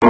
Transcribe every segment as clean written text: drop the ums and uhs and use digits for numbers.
في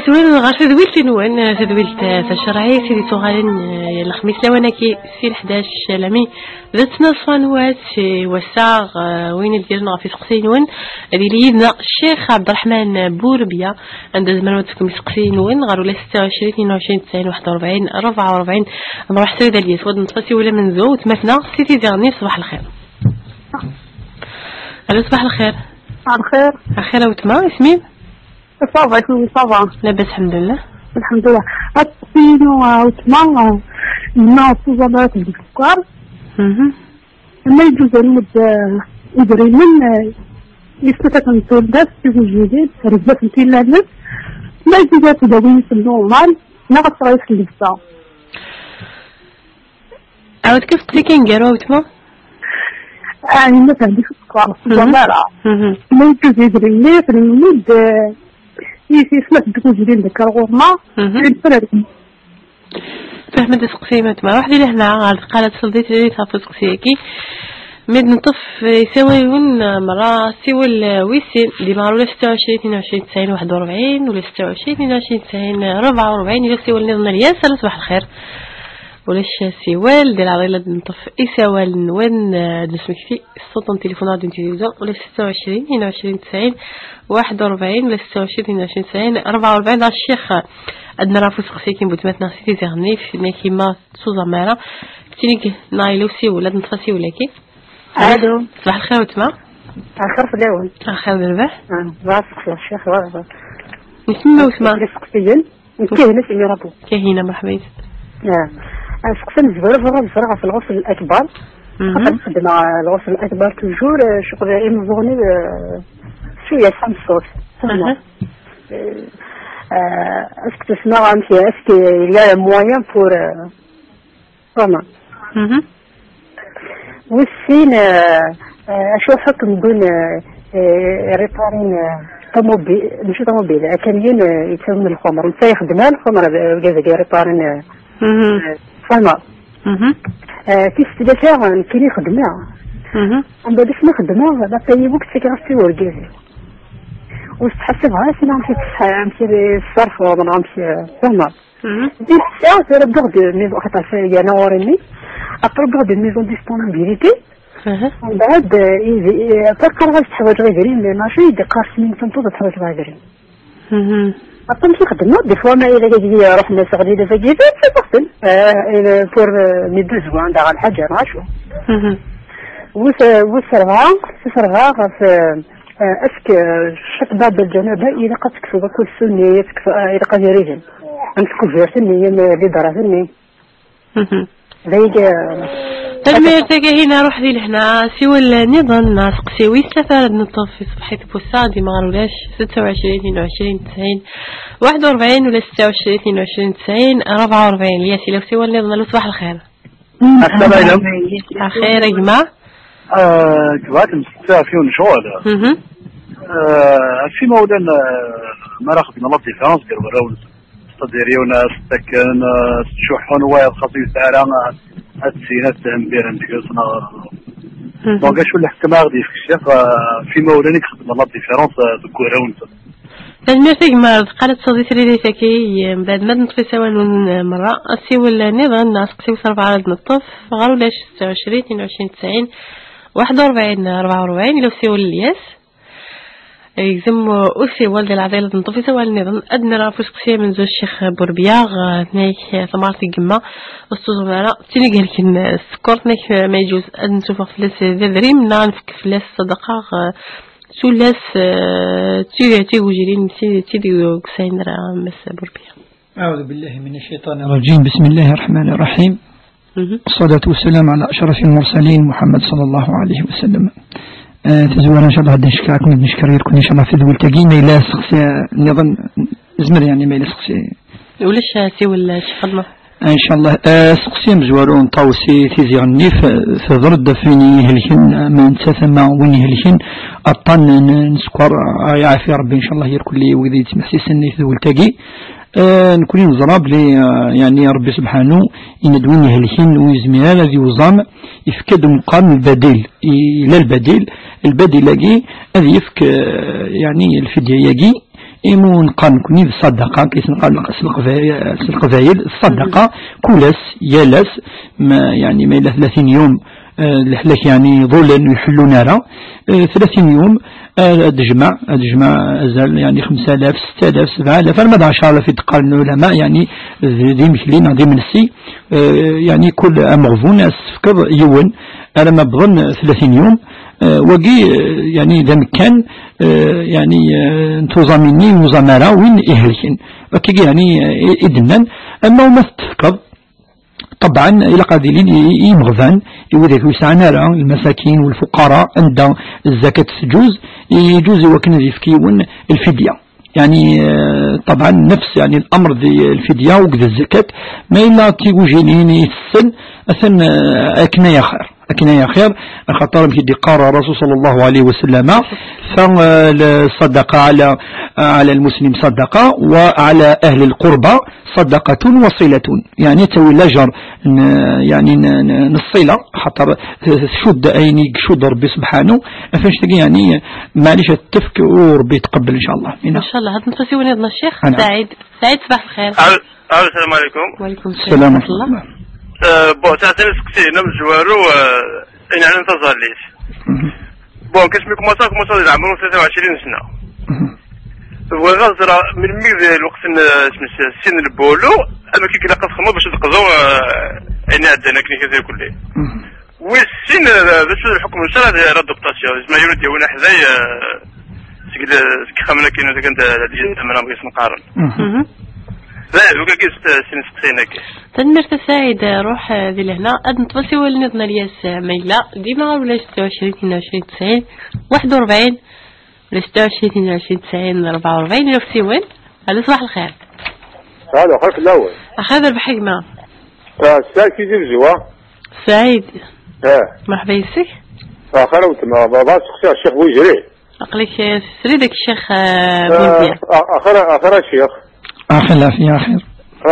سوين غير تدويلت نوان تدويلت تشرعي سيدي صغارين الخميس لواناكي سي 11 لامي ذاتنا صفانوات وساغ وين ديالنا في سقسي نوان هذه ليدنا الشيخ عبد الرحمن بوربيا عند زمانواتكم سقسي نوان غير ولا 26 22 90 41 44 نروح سيد الياس ود نطفسي ولا منزو تمثنا سيدي ديالني صباح الخير. الو صباح الخير. صباح الخير. الخير وتما اسمي صافا كيفاش صافا؟ لاباس الحمد لله. الحمد لله. الطينو وتما ما توزالات بالسكر. ما يجوز المد يدري من يستفاد من التولدات في الجديد رزقت انتي لاباس ما يجوز تداوي في النورمال ناقص غير في اللبسة. عاود كيف قلتي كنقراو تما؟ يعني ما عنديش السكر توزالات. ما يجوز يدري لي في المد يسمح بالتوجدين ذاك الغرمة فهمت سقسيمات ما واحد اللي هنا قالت صديت لي صافي سقسيكي مد نطف يساوي مرة سوى الويسين اللي مع ولا 26 22 90 41 ولا 26 22 90 44 ولا سوى النظام الياس. صباح الخير ولاش سوال ديال عضيلة نطف إسوال وين دسمكتي الصوت تليفونات ديال ولا 26 22 90 41 ولا 26 22 90 44. دا الشيخ عندنا راه فسق سيكين بوتماتنا سيتي زغني في كيما سوزا مارا كتينيك نايلو سي ولا نطفسي ولا كي. الو صباح الخير وتما. الخير في الاول. الخير بالربح. راسك يا شيخ راه نسمي وتما سقسيين كاينه سي رابو كاينه مرحبا. سقسن الزبالة في الغسل الأكبر. خاطر مع الغسل الأكبر توجور شغل يمزوني شوية صوت. اسكو تسمع انت اسكو يا موين بور فما. والسين اشو حكم نقول ريبارين طوموبيل ماشي طوموبيل كاميون يتسمى الخمر نتا يخدمها الخمر كاع ريبارين فما. كيف تدافع كي يخدمها من بعد ما خدمها لا طيبوك تكرفتي ورجالي وتحسبها سي نمشي الصرف ولا نمشي فما. دي الساعة تربغ ميزون خاطر فيا نوريني أقرب دو ميزون ديسبونابيليتي من بعد تلقى غاش تحوايج غيرين ماشي دقار سنين تنطوط تحوايج غيرين أتمشي خدمة دي فوا ما إلا كتجي روح الناس غادي فكيفي سي بارسل بور ميدوزو عندها الحاجة عاشو وسرها في اسك شك باب الجنابة إلا قد تكفو كل سنية تكفو إلا قد يريجن أنتكو في سنية اللي دراسني ذيك تلميرتك هنا روح ذي لهنا سوى النظام ناسق سوي استفاد نطف في صبحية بوسادي ما غلولاش 26 22 90 41 ولا 26 22 90 44 ياسي لو سوى النظام لو صباح الخير. السلام عليكم. الخير يا جماعة. جوات مستوى فيهم شغل. في موضوع مراقب نلطي فرنسا ديال وراو صديريونا ستكن شحون وايد خطير سعرها التسينات تنبير عندك دونك شو اللي حكى ما غادي في الشيخ في مولاني خدمه لا ديفيرونس دو كوراون المرتق ما قالت صديقتي لي تاكي بعد ما نطفي سوا مرة أسيو النظام ناس قسيو 4 على نطف غارو لاش 26 22 90 41 44 لو سيو الياس يلزم أسي والد العدالة نطفي سوا النظام أدنى راه فسقسية من زوج الشيخ بوربياغ نايك ثمارتي قمة أستاذ مالا تيني قال لك السكر نايك ما يجوز نشوفه فلاس ذري منا نفك فلاس صدقة سولاس تيجي وجرين تيجي كسين راه مس بوربياغ. أعوذ بالله من الشيطان الرجيم. بسم الله الرحمن الرحيم. الصلاة والسلام على أشرف المرسلين محمد صلى الله عليه وسلم. تزور إن شاء الله هذا نشكرك نشكر يكون إن شاء الله في ذول تجينا إلى سقسي نظن زمر يعني ما إلى سقسي ولاش سوى خدمة إن شاء الله سقسي مزورون طاوسي تيزي غني في ضرد فيني هلكن ما نتسمى وين هلكن أطن نسكر يعافي ربي إن شاء الله يركل لي وإذا يتمحسي سني في ذول تجي نكون نزراب لي يعني ربي سبحانه يندوني هلكن ويزمينا الذي وزام يفكد مقام البديل إلى البديل لاقي هذا يفك يعني الفدية يجي إيمون قام كوني بالصدقة كيس نقال القفايل الصدقة كولاس يالاس ما يعني ما إلى 30 يوم الحلاك يعني ظل يحلون نارا 30 يوم أدجمع أزال يعني 5000 6000 7000 أنا ما دعش على في تقال العلماء يعني ذي مكلين ذي منسي يعني كل أمغفون أسفكر يون أنا ما بظن 30 يوم وقي يعني إذا كان يعني انتظاميني مزامرة وين إهلكين وكي يعني إدنان أما وما تفكر طبعا إلى قادلين يمغذان يوذيك ويسعنا المساكين والفقراء عند الزكاة يجوز وكن يفكيون الفدية يعني طبعا نفس يعني الأمر ذي الفدية وكذا الزكاة ما إلا تيوجينين يسن أثن أكنا خير خاطر كي قال الرسول صلى الله عليه وسلم فالصدقة على المسلم صدقة وعلى أهل القربى صدقة وصلة يعني توي الأجر يعني نصيلة خاطر شد أيني شد ربي سبحانه فاش تجي يعني معليش التفك وربي يتقبل إن شاء الله إن شاء الله. هذا نتفسير ونضنا الشيخ سعيد صباح الخير. السلام عليكم. وعليكم السلام ورحمة الله. تعطيني سقسينا من جوارو إن أنا ننتظر ليش كاش ميكو مصاص يعمرون 23 سنة وغازرة من ميزة الوقت سن البولو أما كي كلا قصخمو باش تقضو أنا عندنا كني كذا كله والسن باش الحكم الشرع راه دوبطاسيون ما يرد يونا حذاي خمنا كاين إذا كانت هذه من بغيت نقارن لا وكا كيس سن سقسينا كي تنمرت سعيد روح ذي لهنا أد نتبسي ولنضنا الياس ميلا ديما ولا 26 22 90 41 ولا 26 22 90 44 لو في وين هذا صباح الخير. هذا أخاك الأول هذا البحكمة سعيد كي يجيب جوا سعيد مرحبا يسك آخر وتما بابا سقسي الشيخ بويجري أقلك سريدك الشيخ بويجري آخر الشيخ لا في آخر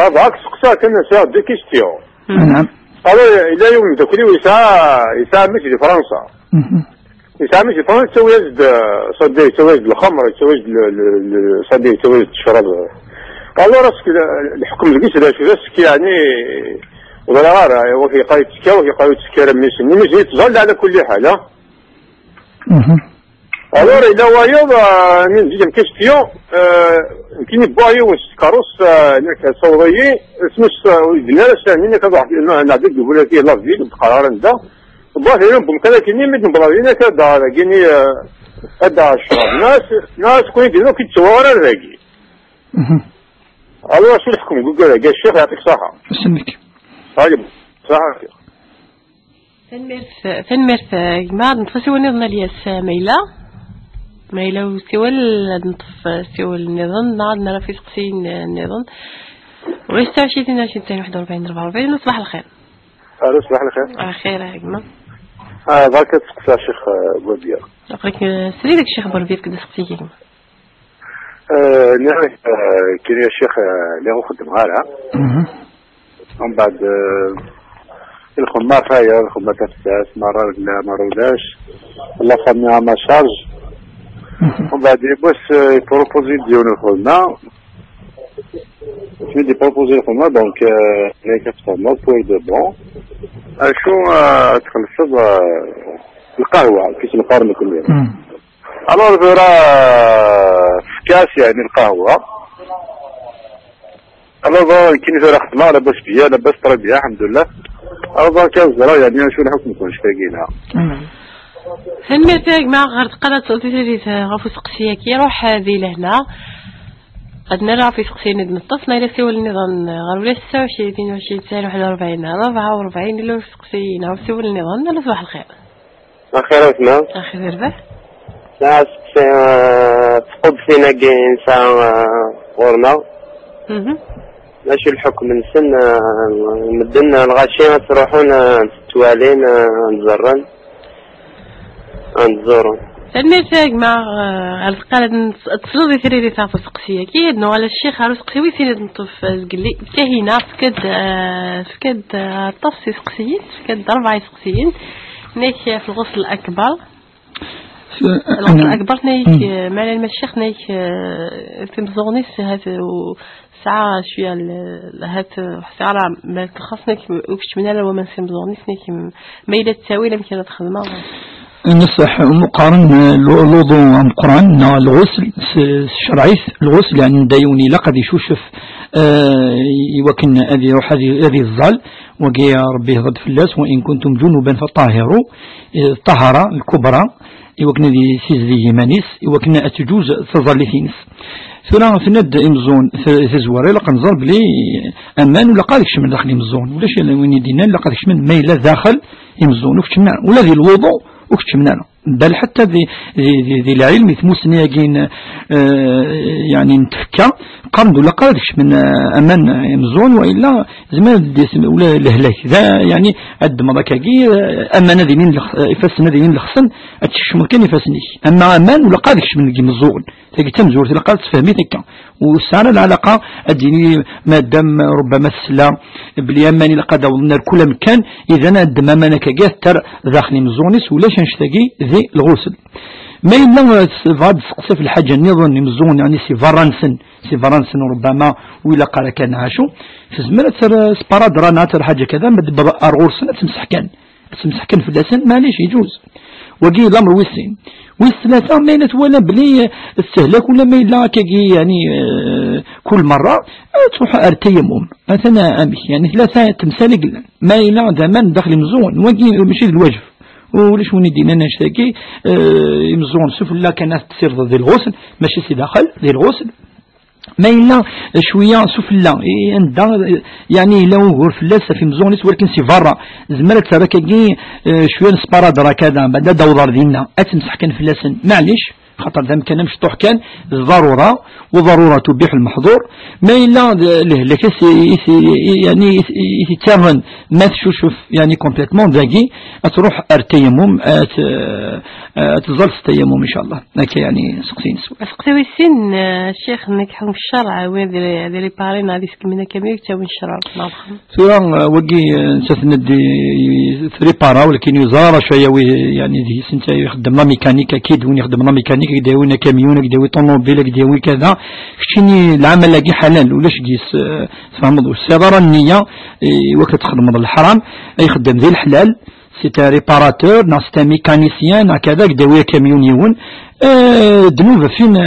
بعكس سقسا كنا ساعة دي كيستيون نعم هذا إلى يوم ذكري يساعد مش في فرنسا يساعد مش في فرنسا يسوي يزد صدي يسوي يزد الخمر يسوي صدي يسوي يزد الشراب والله راسك الحكم القيس ده شو راسك يعني ولا غير وفي قايد سكا وفي قايد سكا رميس مش يتظل على كل حال alors il a voyé une deuxième question يمكن يبغى يوش كاروس نك صوريه اسمه الجنال الثاني كذا واحد نعدي يقول فيه لافيل بقرار ده باه يوم بمكان كني من بلاوينا كذا جيني هذا الشراب ناس كوين دينو كي تصور الراجي alors شو الحكم يقول لك الشيخ يعطيك الصحه يسلمك طيب صحه فنمرت يا جماعه نتفسي ونضنا الياس ميلا وسوى نطف سوى النظام نعد نرى في سقسين النظام ويستوى 22 41 44 صباح الخير. الو صباح الخير. خير يا جماعة. ذاك تسقسي الشيخ بوربيار. أقولك سريدك الشيخ بوربيار كده سقسي يا جماعة. نعم كاين الشيخ اللي هو خدم غارة. ومن بعد الخمار خاير الخمار تفساس مرة لا مرة ولاش الله فامي ما شارج ومن بعد بس يبروبوزي ديون الخدمة دي بروبوزي الخدمة دونك هناك تفهمو بور دو بون شو تخلص القهوة كيس القرن كله الوغ راه في كاس يعني القهوة الوغ كاين فيها خدمة لاباس بيا لاباس طرا بيا الحمد لله الوغ كاس يعني شو الحكم يكونش فاقينها هنمتاك مع غرد قناة صوتي غفو سقسية كي روح هذه لهنا قد نرى في سقسية ندم الطف ما يلسي والنظام غرولا 26 22 41 44 إلا سقسية نعرف سوى النظام لا صباح الخير أخيرا اسمع أخير ربح ناس تقب فينا كاين ساعة غورنا ماشي الحكم نسن مدن الغاشية تروحون تتوالين نزرن نزورون النتاج مع القالة تصلي ثري تافو سقسية كي إنه على الشيخ عروس قوي سند نطف قلي كهينا فكد طفسي سقسيين فكد 4 سقسيين نيك في الغسل الأكبر الغسل الأكبر نيك مع المشيخ نيك في مزغنيس هذا ساعة شوية هات ساعة ما تخصنك وكش من وما نسمزغنيس نيك ميلة تساوي لم كانت خدمة نصح مقارن الوضوء عن القرآن الغسل الشرعي الغسل يعني دايوني لقد يشوشف وكن هذه روح هذه الظل وقي ربي ضد فلاس وإن كنتم جنوبا فطاهروا طهر الكبرى وكن ذي سيزدي مانيس وكن أتجوز تظل فلا فند إمزون في زواري لقنزر بلي أمان ولا قالكش من داخل إمزون ولا شيء وين يدينا لا قالكش من ميلا داخل إمزون وكتمنا ولا ذي الوضوء وكتمنا بل حتى ذي العلم يثموسني يجين يعني نتفكى قرن ولا قالكش من أمان إمزون وإلا زمان ولا لهلاك ذا يعني عد مضاكاكي أمان ذي من يفسنا ذي من الخصن أتشم كان يفسني أما أمان ولا قالكش من إمزون تجي تمزور تلقى تفهمي تكا والسعر العلاقة أديني ما دام ربما السلا باليماني لقد أظن كل مكان إذا أدم أمانك جاثر داخل مزونيس ولاش نشتاقي ذي الغسل ما إلا فاد سقسف الحاجة نظن مزون يعني سي فرانسن ربما وإلا قال كان عاشو في زمان سباراد رانا تر حاجة كذا مد أرغورسن تمسح كان في اللسان معليش يجوز وقي الأمر ويسين والثلاثة ما ينتولى بلي استهلاك ولا ما يلا كي يعني كل مرة تروح التيمم مثلا أمي يعني 3 تمثالك ما يلا زمان داخل مزون وقي ماشي الوجه وليش وني دينا نشتكي مزون سوف لا كانت تصير ضد الغسل ماشي سي داخل ذي الغسل ما إلا شوية سفلا يعني لو غرف لسه في مزونيس ولكن سي فرا زمرت راكي شوية نسباراد راه كذا بعد دور دينا أتمسح كان في اللسن معليش خاطر ذا كان مشطوح كان ضرورة وضرورة تبيح المحظور ما إلا لك يعني يتمن ما تشوف يعني كومبليتمون ذاكي تروح التيمم تظل التيمم إن شاء الله هكا يعني سقسين سقسي السن الشيخ انك حكم الشرع وين ذي بارين هذه سكمنا كمية تساوي الشرع سورة وقي تسندي ريبارا ولكن يزار شوية يعني ذي سنتا يخدم لا ميكانيكا أكيد وين يخدم لا ميكانيكا يداوينا كاميون يداوي طوموبيل يداوي كذا شتيني العمل لاقي حلال ولاش جيس فهمضوا السيارة النية وقت تخدم الحرام يخدم ذي الحلال سيتا ريباراتور نا سيتا ميكانيسيان هكذا يداوي كاميون يون دنوب فين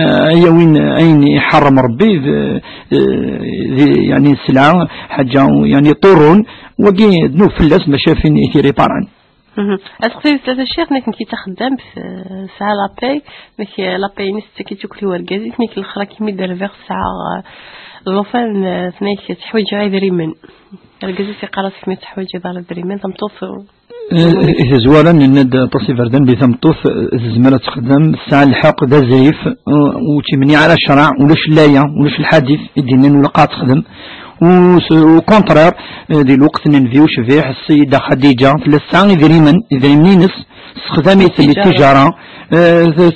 وين أين يحرم ربي يعني السلعة حاجة يعني طورون وقي دنوب في اللاس ما شافين يثير ريباران أسقسي ثلاثة الشيخ نك نكي تخدم في ساعة لاباي نك لاباي نست كي تاكلي ورقازي نك الأخرى كيمي دار فيغ ساعة لوفان ثنيك تحويج عايد ريمن ورقازي تقرأ كيمي تحويج دار ريمن تمطوف إذا زوالا ند تصي فردان بثمطوف زمالة تخدم الساعة الحق ذا زيف وتمني على الشرع ولاش اللاية ولاش الحديث الدينين ولا قاعد تخدم وكونترير دي الوقت ننفيوش فيه السيدة خديجة 3 ساعة إذا منينس استخدامي التجارة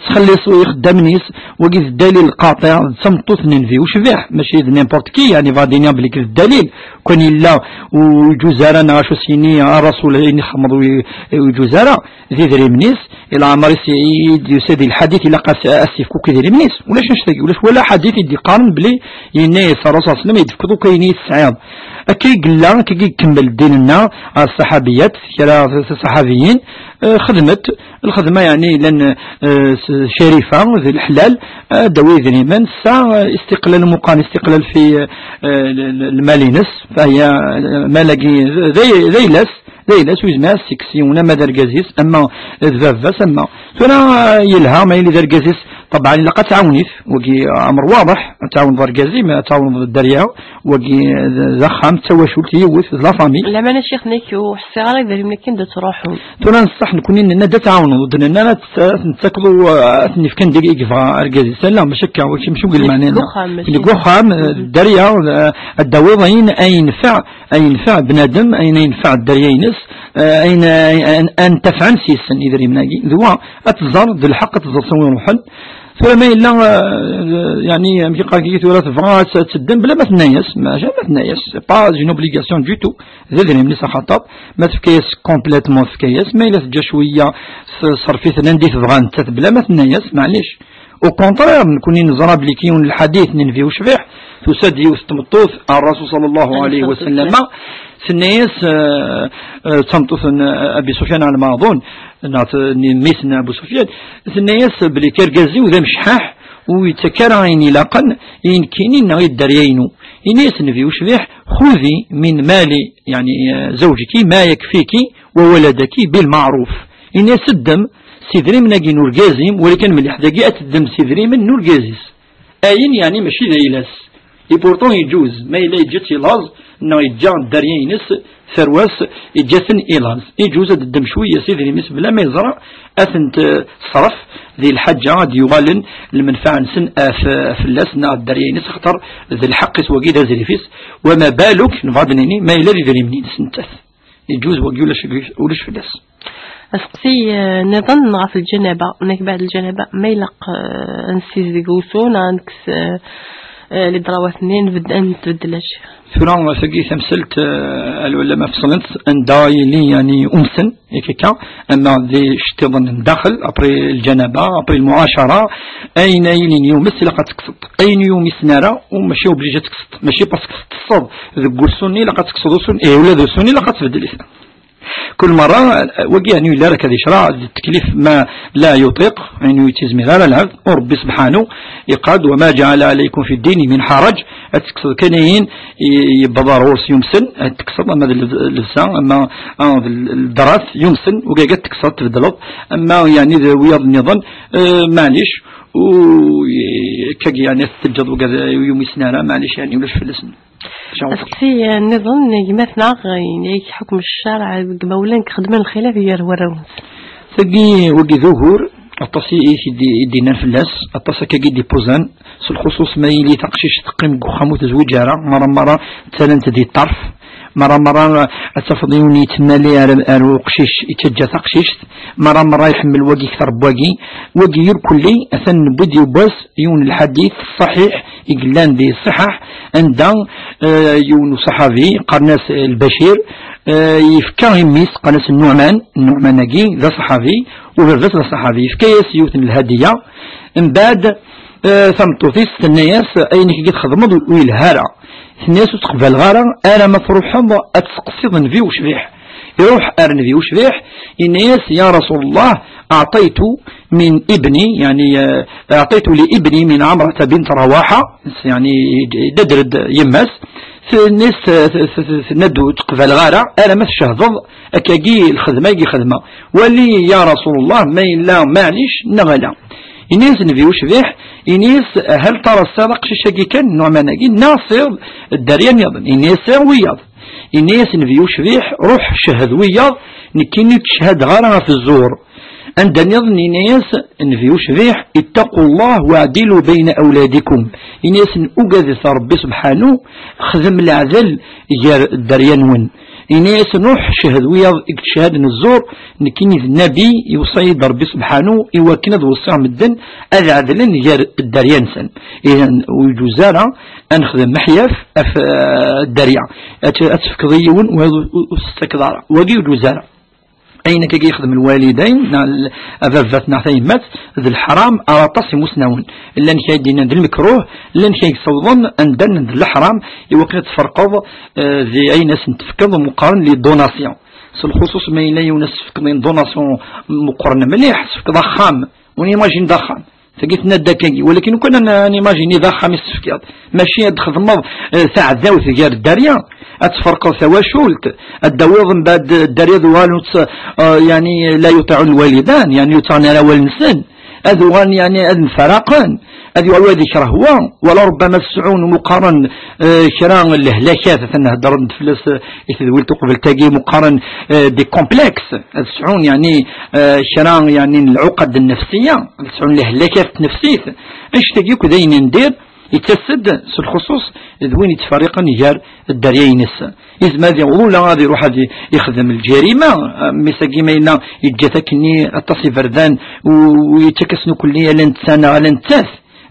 تخلص ويخدم نيس وقيت الدليل القاطع تمطوث ننفي وشبيح ماشي نيمبورت كي يعني فادينيا بليك الدليل كون إلا وجوزارا نغاشو سيني الرسول يعني خمض وجوزارا ذي ذري منيس إلى عمر سعيد يسادي الحديث إلا قاس أسيف كوكي ذري منيس ولاش نشتاقي ولا حديث يدي قارن بلي ينايس الرسول صلى الله عليه وسلم يدفكدو كاينيس السعيد أكي قلا كي كمل ديننا الصحابيات كلا الصحابيين خدمت الخدمة يعني لأن شريفة ذي الحلال دوي ذي من سا استقلال مقام استقلال في المالينس فهي مالكي ذي لس ويزما سكسيونا ما درجازيس أما ذفاس أما فأنا يلها ما يلي درجازيس طبعا لقد تعاونيت وكي أمر واضح تعاون درجازي ما تعاون الدريا وكي زخام تواشلتي يوث لا فامي لا ما أنا شيخ نيكو حسي غير ذي ملكين دا تروحون تونا نصح نكون إننا دا تعاونوا ضدنا نتاكلوا أثني في كان دقيقة في أرجازي سلام بشكل وش مشو قل معنانا الجوخام الدريا الدواوين أي ينفع بنادم أين ينفع الدريينس أين أن تفعل سيسن إذا مناجي ذوا أتزار ذو الحق تزار سوي روحل فما إلا يعني مشي قاكيت ولا تفغى تسدم بلا ما تنايس ما تنايس با اون اوبليغاسيون دو تو ذا ملي خطاب ما تفكيس كومبليتمون تفكيس ما إلا تجا شويه صرفيت ندي تبغى انت بلا ما تنايس معليش او كونترير نكوني نزرى بلي كيون الحديث ننفي وشبيح تسدي وستمطوث الرسول صلى الله عليه وسلم سنيس تمطوث أبي سفيان على ما أظن ميسنا أبو سفيان سنيس بلي كرجازي وذا مشحاح ويتكرى عيني لاقن ينكيني نغي الدريينو ينيس نفي وشبيح خذي من مال يعني زوجك ما يكفيك وولدك بالمعروف ينيس الدم سيدري من أجي نور جازم ولكن من الحداقي أتدم سيدري من نور جازيس أين يعني ماشي ذا يبورطون يجوز ما إلا يجت إلاز إنه يجا الدريينس ثرواس يجاثن إلاز يجوز الدم شوية سيدي المس بلا ما يزرع أثنت صرف ذي الحاجة غادي يغالن المنفعة نسن فلاس نا الدريينس خطر ذي الحق سواقي ذا زريفيس وما بالك نفادنيني ما إلا ذي منين سنتث يجوز وقي ولاش فلاس أسقسي نظن في الجنابة هناك بعد الجنابة ما يلق نسيز دي قوسون نكس لدراوة اثنين بدأن تبدلش فران فقي ثمثلت العلماء فصلت ان دايلي يعني امسن يكيكا اما ذي اشتضن داخل ابري الجنابه ابري المعاشره اين يوم لقد تقصد اين يوم سناره وماشي اوبليجي تقصد ماشي باسكو تصد ذوك السني لقد تقصد سن اي ولا ذو السني لقد تبدل كل مرة وقي يعني لا لك هذه شراء التكليف ما لا يطيق يعني يتزمي لا العبد وربي سبحانه يقاد وما جعل عليكم في الدين من حرج أتكسر كنين يبضى رورس يمسن أتكسر أما اللبسان أما الدراس يمسن وقي قد تكسر تبدلط أما يعني ذا وياض النظام معليش وكاقي يعني السجد وكذا يوم يسنانا معليش يعني ولاش في الاسم أسكسي النظام مثلا يعني حكم الشارع قبولين خدمة الخلاف يروون ثقي وقي ظهور التصي يدينا في الناس التصي كي ديبوزان الخصوص ما يلي تقشيش تقيم قخامو تزوجارا مرة تالنت دي الطرف مرة التفضيوني تمالي على قشيش يتجا تقشيش مرة يحمل واقي كثر واقي يركلي أثن بدي وباس يون الحديث الصحيح يقلان دي الصحح عند يون صحابي قرناس البشير يفكا يميس قناس النعمان ناقي ذا صحابي وذا صحابي يفكا يسيوثن الهدية من بعد ثمطوثيس الناس أينك قد خدمض ويلهارا الناس تقبل غارة أنا ما تروحهم أتسقصيضن في وشبيح يروح أرن في وشبيح الناس يا رسول الله أعطيت من ابني يعني أعطيت لابني من عمرة بنت رواحة يعني ددرد يمس الناس ندو تقبل غارة أنا ما تشهضض أكاقي الخدمة يجي خدمة ولي يا رسول الله ما إلا معليش نغلا الناس نبي وشبيح الناس هل ترى الصدق شي كان نوع ما نجي ناصر الدريان يضن الناس وياض الناس نبي وشبيح روح شهد وياض نكيني تشهد غارة في الزور عندنا يظن الناس نبي وشبيح اتقوا الله واعدلوا بين أولادكم الناس أجد ربي سبحانه خدم العذل يا الدريان ون إناس نروح شهد ويا شهد نزور نكيني النبي يوصي ربي سبحانه يوكنا دوصي مدن هذا عدلن جار الدريانسن إذا وجزارة أنخذ محيف في الدريا أتفكضيون واستكدار وجي وجزارة أين كي يخدم الوالدين أفافتنا ثيمات ذي الحرام أراطس مسنون لأن كي يدينا ذي المكروه لأن كي يصوضن أندن ذي الحرام يوقع تفرقض ذي أي ناس تفكض مقارن للدوناسيون الخصوص ما إلا يونس فكضين دوناسيون مقارنة مليح فكض خام ونيماجين ضخام فقلت نداكي ولكن كنا نيماجيني ضخام السفكيات ماشي تخدم ساعة ذاوث ديال الدارية أتفرقوا سوا شولت الدوار من بعد الدارية دوالوت يعني لا يطيع الوالدان يعني يطعن على والنسن أذوان يعني الفراقان هذه الوالد يكرهوا ولا ربما السعون مقارن شران الهلاكات نهضر نفلس يتذولت قبل تاقي مقارن دي كومبلكس السعون يعني شران يعني العقد النفسية السعون الهلاكات النفسية ايش تاقيك داين ندير يتسد الخصوص ذوين يتفرقا نجار الدريين السا إذ ماذا ولا غادي يروح هذه يخدم الجريمة مساقي ما ينا يتجاتكني التصي فردان ويتكسنو كلية لنتسانا لنتاث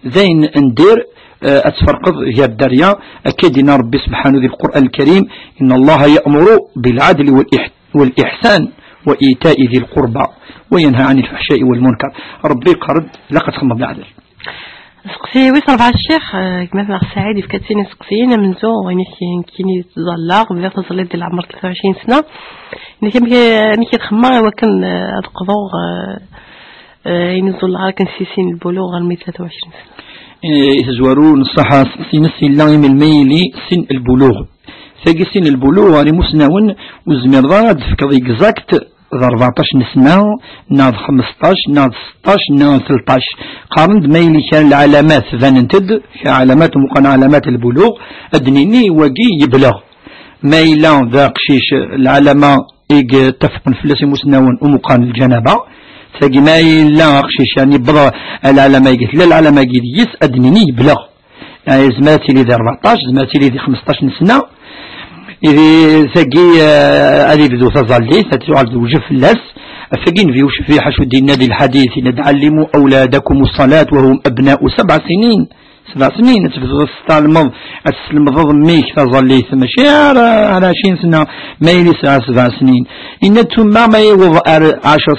زين ندير أتفرقض هي الدريا أكيدنا ربي سبحانه ذي القرآن الكريم إن الله يأمر بالعدل والإحسان وإيتاء ذي القربى وينهى عن الفحشاء والمنكر ربي قرد لقد خمض العدل سقسي ويصل بعد الشيخ كما في سعيد في كاتسين سقسينا من زو يعني كيني تزلاق بدا تزليت ديال العمر 23 سنة ملي كتخمر وكان القضاء ينزل على كنسيسين البلوغ غير 23 سنة يتزورون الصحة سن السن الميلي سن البلوغ ثقي سن البلوغ غير مسنون وزمير ضاد فكذا اكزاكت 14 سنة ناض 15 ناض 16 ناض 13 قارن ميلي كان العلامات فاننتد علامات مقارنة علامات البلوغ أدنيني وقي يبلغ ميلا ذا قشيش العلامة تفق فلاسي مسنون ومقارن الجنابة ثقي ميلا قشيش يعني بضا العلامة قلت لا العلامة قلت يس أدنيني يبلغ يعني زماتي لي ذا 14 زماتي لي ذا 15 سنة إذا ثقي هذه بدو تظلي تتعرض وجه الناس فقين في وش في حشو النادي الحديث ندعلموا أولادكم الصلاة وهم أبناء 7 سنين 7 سنين تستعلم المضض ميك تظلي ثم شير على 20 سنة ما يلسع 7 سنين إن ثم ما يوضع 10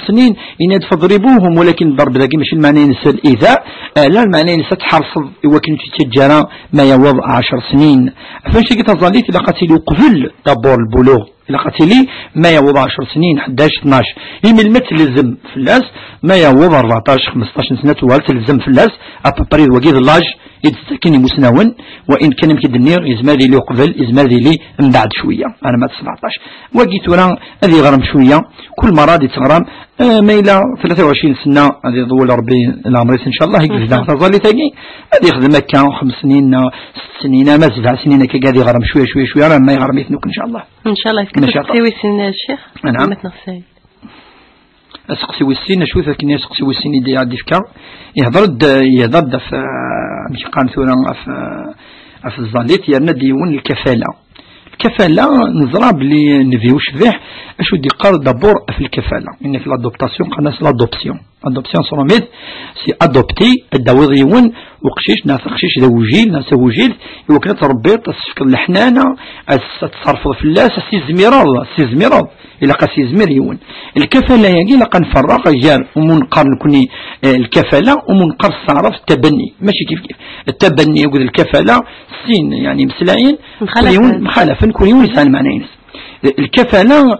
سنين إن تضربوهم ولكن الضرب ذاك ماشي المعنى ينسى الإيذاء لا المعنى ينسى تحرصد وكن تتجرى ما يوضع 10 سنين فاش تظلي تلقاتي له قبل دبور البلوغ لقاتلي ما يوضع 10 سنين 11 12 يمل تلزم في اللاس ما يوضع 14 15 سنة توال تلزم في اللاس أبطريد وقيد اللاج يتسكني مسنون وإن كان يمكن النير يزمالي لي قبل يزمالي لي من بعد شوية أنا ما 17 وقيت ورا هذه غرم شوية كل مرة دي تغرم ما إلى 23 سنة هذه ضول ربي العمر إن شاء الله يجلس لها تظل تاني هذه يخدم كان 5 سنين 6 سنين ما 7 سنين كقاعد يغرم شوية شوية شوية ما يغرم يثنوك إن شاء الله إن شاء الله يسكت سوي سن الشيخ نعم سقسي والسين شو ذاك الناس سقسي والسين دي عندي فكر يهضر في مش قان ثورا في الزاليت يعني ديون الكفالة نضرب لي نفيوش فيه اشو دي قار دابور في الكفالة ان في لادوبتاسيون قناس لادوبسيون سوميت سي ادوبتي الداويون وقشيش ناس قشيش ذوجيل ناس وجيل يوكل تربيط تسفك الحنانة تصرف في الله سيزميراض إلا قاسي زمير يون الكفالة يجي لقى نفرق جار ومنقر نكوني الكفالة ومنقر الصعرف التبني ماشي كيف التبني يقول الكفالة سين يعني مسلعين مخالفا كل يوم يسأل معنى الكفالة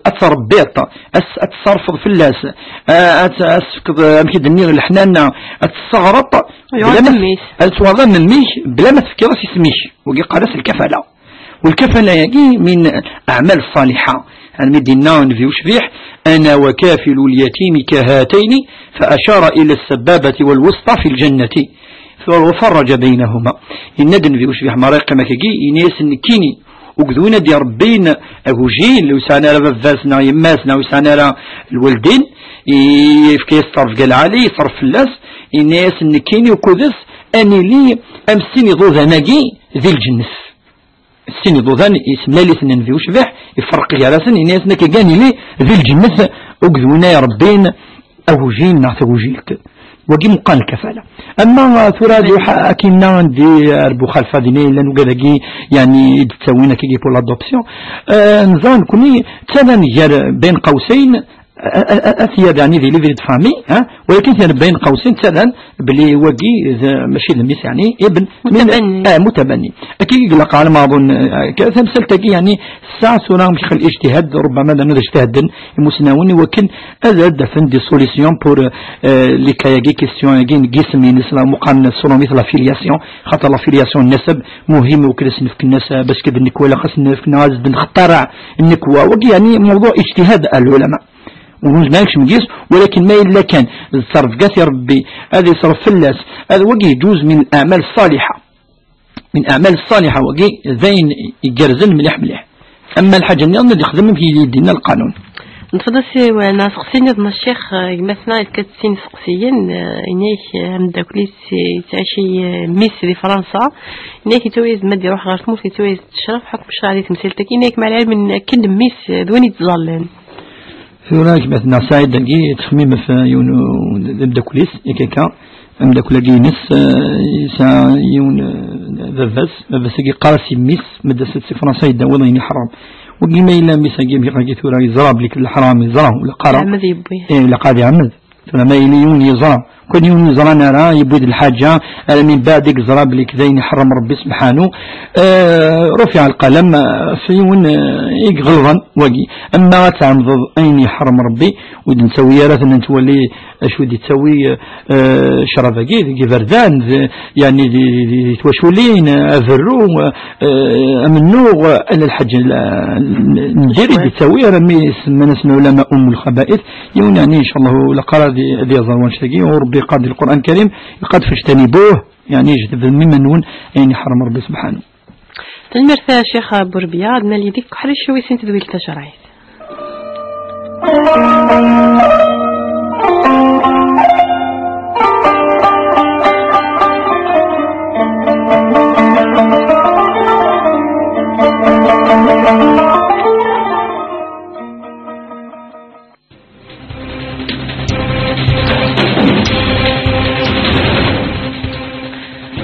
أتربيط أتصرف في اللاس أتسكض أمكد النير الحنانة أتصغرط أتوضى من ميش بلا ما تفكر اسميش وقي قارس الكفالة والكفالة يجي من أعمال الصالحة المدينة في وشبيح أنا وكافل اليتيم كهاتين فأشار إلى السبابة والوسطى في الجنة وفرج بينهما الندن في وشبيح مريق مكاكي إنيس النكيني وقذونا دي ربين أهوجين ويسانا لبفاسنا يماسنا ويسانا الولدين يفكي يصرف قال علي يصرف اللاس إنيس النكيني وكذس أني لي أمسيني ضوذا ناقي ذي الجنس السن ضوذان يسمى لي سنن في وشبح يفرق لي على سن الناس كاني لي ذي الجنة وقذونا يا ربين أو جين نعتبو جيلك وقي مقال الكفالة. أما ثورة أكينا عندي أربو خلفة ديني لأنه قد يعني تسوينا كي يجيبوا لادوبسيون نظام كوني تسانا نجار بين قوسين أثياد يعني ذي ليفريد فامي ولكن يعني بين قوسين تسالا بلي وقي ماشي لميس يعني ابن متبني متبني أكيد يقلق على ما أظن كثمثل تجي يعني الساعة سورة مش خل اجتهاد ربما لأنه اجتهاد المسناوني وكن هذا دفن دي سوليسيون بور لكي يجي كيستيون يجي نقسم ينسلا مقارنة سورة مثل لافيلياسيون خاطر لافيلياسيون النسب مهم وكرس نفك الناس بس كده النكوة لا خاص نفك نعزز نخترع النكوة وقي يعني موضوع اجتهاد العلماء ونجمعكش مجيس ولكن ما إلا كان الصرف قاسي ربي هذا يصرف فلاس هذا وقي يجوز من الأعمال الصالحة من أعمال الصالحة وقي زين يجرزن مليح مليح. أما الحاجة اللي يخدم في ديننا القانون نتفضل سي وانا سقسيني ضمن الشيخ يمثلنا كتسين سقسيين إنيك عندك ليس تعيشي ميس في فرنسا إنيك يتويز مدي روح غير تموت يتويز تشرف حكم الشرع تمثيلتك إنيك مع العلم من كل ميس دوين يتظلن في هناك مثلا سعيد دقي تخميم في يونو نبدا كوليس يكيكا نبدا كل جينس سا يون ذبس كي قارسي ميس مدة 6 فرنسا يدا وضعيني حرام وقي ما إلا ميس جيب يقاكي ثورة يزراب لك الحرام يزراب ولا قرا عمد يبوي ولا قاضي عمد ثم ما إلي يون يزراب كل يوم يزرانا راه يبود الحاجة من بعدك زراب لك ذين حرم ربي سبحانه رفع القلم في يون يغلظا وقي أما تعمض أين يحرم ربي ودي نسوي راه نتولي شو دي تسوي شرفاكي دي فردان يعني دي توشولين أفرو أمنو أنا الحج نجري دي تسوي راه من اسمه علماء أم الخبائث يون يعني إن شاء الله لقرا دي زروان شتاقي وربي قاد القرآن الكريم قد فاجتنبوه يعني يجذب ممن يعني حرم ربي سبحانه. تنمرثا شيخ بوربيا عندنا اللي ديك حرش شوي سنت دويل تشرعيت.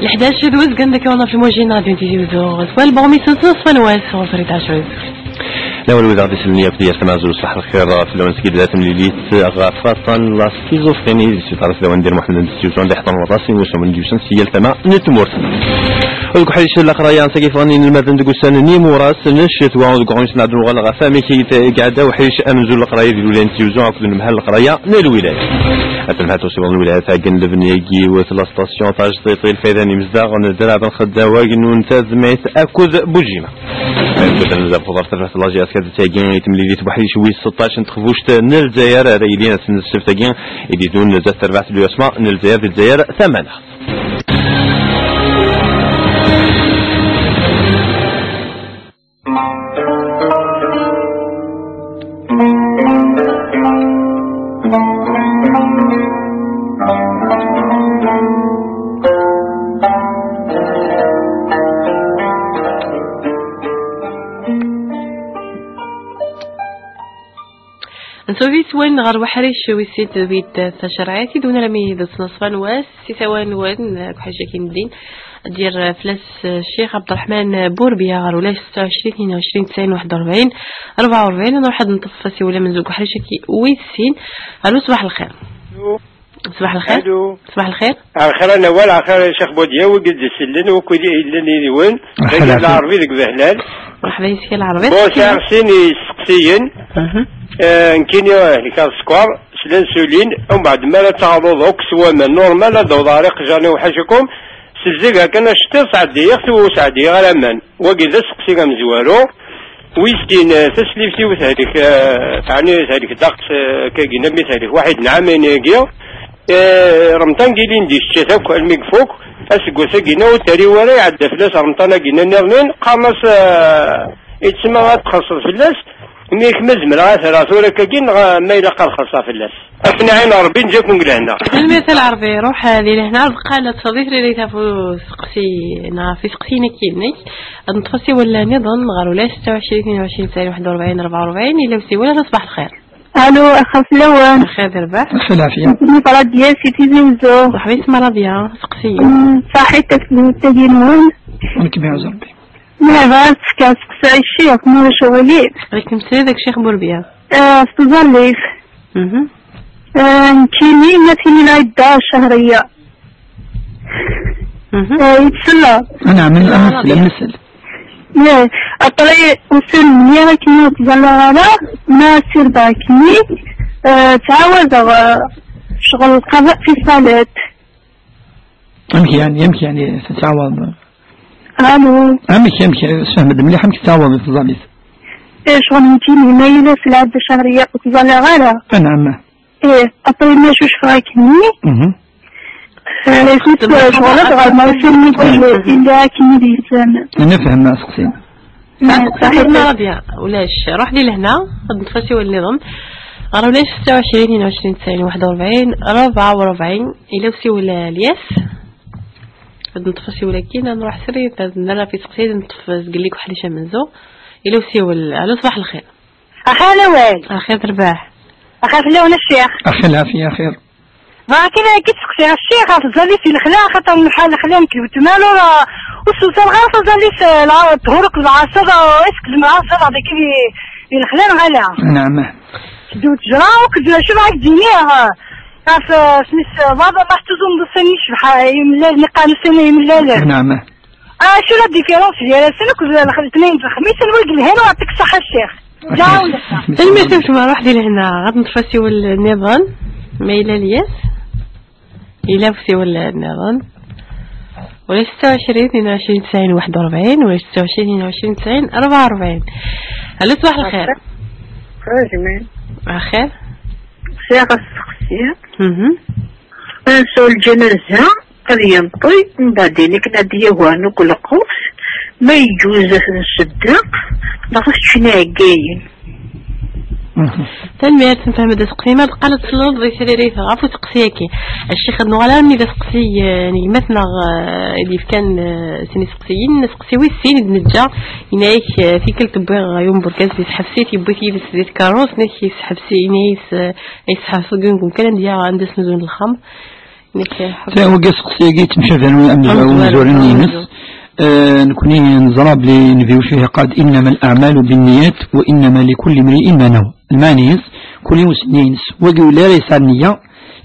الحداش دوز عندك وانا في موجين راديو تيزيوزو سوال بغمي سنسو سوال سونطريت عشوز ناول وزارة السلمية في تمازل صح الخير في اللونسكي ذات مليليت غافة لا سكيزوفريني سيطرة لوان دير محمد الانستيوشن اللي حطن الراسي وشو من جيوشن سيال تما نتمورت ولكو حيش القرايا ساكيفاني المدن دقوسان نيموراس نشت وان دقونش نعدو غلغا فامي كي قاعدة وحيش امنزول القرايا في الولاية تيوزو عقد المحل القرايا نالولاية أتم هاتو سيبون الولاية تاقن لبنياجي وثلا ستاسيون تاج طيطي الفيداني مزداغ ندرابا خداوا نونتاز ميت أكد بوجيما بدنا نزاب خضر تفرح اللاجي أسكاد تاقين يتمليليت بحريش وي 16 نتخفوشت نلزاير ريلين سنسف تاقين يديدون نزات تربعت بلو اسماء نلزاير في الزاير ثمانة نسوي وين غير وحريش ويسيت بيت تشرعاتي دون رمي ذات نصفان واس سيسوان وين كحاجة كندين دير فلاس الشيخ عبد الرحمن بوربيا غير ولا 26 22 90 41 44 انا واحد نطفسي ولا من زوج وحريش كي ويسين الو صباح الخير صباح الخير صباح الخير الخير انا ولا خير الشيخ بوديا وقد السلن وكودي لني وين العربي ديك بهلال مرحبا يسكي العربي بو سيني سقسيين نكيني هليك السكوار سلان سولين ومن بعد ما تعرض سوا من نورمال هذا ضارق جاني وحاشكم سلزق كان شتا سعدي يختو سعدي غير امان وكذا سقسي مزوالو ويستين تسليفتي وثالك تعني ثالك ضغط كاكينا مثالك واحد نعامين يجيو رمضان قيلين دي الشتاك الميكفوك اسقو ساقينا وتاري ولا يعدى فلاس رمضان قينا نيرنين قامس يتسمى تخصص فلاس ميك مزمر ثلاثة ولا كاكين ما يلقى الخاصة فلاس أثني عين ربي نجاكم لهنا. المثل العربي روح هذه لهنا قالت صديق لي تفو سقسينا في سقسينا كيني نتفسي ولا نظن غير ولا 26 22 41 44 إلا وسي ولا تصبح الخير. الو اخا فلوان خير دربا خير العافيه المطرة ديال سيتي زوزو صاحبي اسمها راضيه سقسيه صحيتك تدينون ونكبها زربي لا باس كاسقسي الشيخ مو شغلي عليكم السلام داك الشيخ بوربيا استظليف كيني نتيني لا شهريه يتسلى انا عمل نسل لا الطريق وصل مني كيما تزلى على ما سير باكني تعاود شغل القضاء في الصلاة يمكن تتعوض الو يمكن فهمت مليح يمكن تتعوض في الزميس شغل نتيني مايلة في العادة الشهرية وتزلى على نعم الطريق ما شوش فاكني شغلات غير ما يصير إلا كيما ديسان نفهم ما سقسين صحيح راضية ولاش روح لي لهنا غد نتفاسي والنظام غير ولاش 26 22 29 41 44 إلا وسي ولا الياس غد نتفاسي ولكن نروح سري نرى في سقسين نتفاس قال لك وحليشة منزو إلا وسي ولا على صباح الخير أخي لوال أخي ترباح أخي فلوان الشيخ أخي العافية خير كذا كتسقسي الشيخ تزالي في الخلاء خاطر من حال الخلاء مكلبت مالو والسلطان غير تزالي في الطهورك العصر اسك المعصر هذاك في الخلاء غلا نعم دوت جرا وكذا شو راك دنيا عارف سميت بابا ما تزوم بسنيش بحال يملا نقانو سنه يملا نعم شو لا ديفيرونس ديال سنه كل الاثنين الخميس الولد لهنا ويعطيك الصحه الشيخ جا ولا المهم شوف روح لي لهنا غد نتفاسيو النظام مايله الياس إلا وسي ولا النظام ولا 26 22 90 41 ولا 26 22 90 44 هلا صباح الخير جميل خير شيخ السقسية نسول الجنازة قد ينطي من بعدين كنا ديوانو كل قوس ما يجوز نصدق ناقص شنا قاين تنمية تنفهم هذا سقسيمة قالت صلوط ذي سريري فغافو تقسيكي الشيخ النغلا مني ذا سقسي يعني مثلا اللي كان سيني سقسيين سقسي ويسين بنجا ينايك في كل تبغي يوم بركاز يسحب سيتي بوتي بس زيت كاروس ناس يسحب سينيس يسحب سجون كان ديا عند سنزون الخمر تا هو قاس سقسيكي تمشي ذنوي أمزور النينس نكوني نزرى بلي نبيو فيه قاد إنما الأعمال بالنيات وإنما لكل امرئ ما نوى المانيس كل يوسنينس وقيو لا ليس النية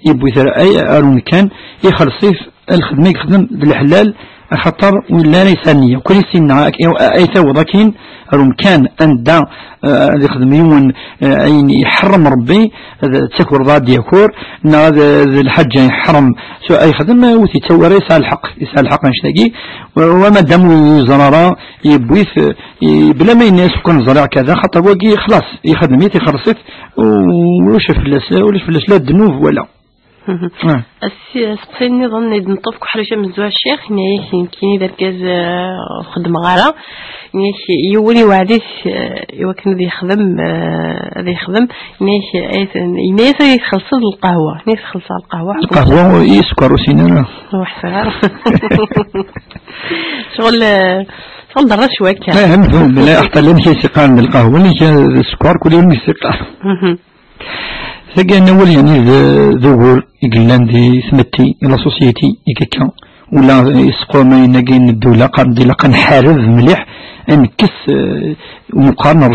يبوي ثرى أي أرون كان يخلصيف الخدمة يخدم بالحلال خطر ولا ليس النية كل سنة أي ثو ذاكين أرون كان أندى يخدم يوم يحرم ربي تكور ضاد يكور هذا الحج يحرم سو أي خدم وثي تور يسال الحق نشتاقي وما دام زرارة يبويث بلا ما الناس كون زرع كذا خطر وقي خلاص يخدم يخلصت وش فلس لا الذنوب ولا سقسي النظام نطفك حاجة من زوا الشيخ يمكن إذا كاز خدم غارة يولي وعديش يوكن ذي يخدم يناس يخلص القهوة ناس يخلص القهوة يسكر وسينارة وحسار شغل ضر شوية كان لا هم لا أحتى لم يسقان بالقهوة اللي كان السكر كل يوم يسقى ثقة أول يعني ذوور يقلان دي ثمتي إلى سوسيتي يكاكا ولا يسقوا ما ينقين الدولة قاردي لقا نحارب مليح نكس ومقارنة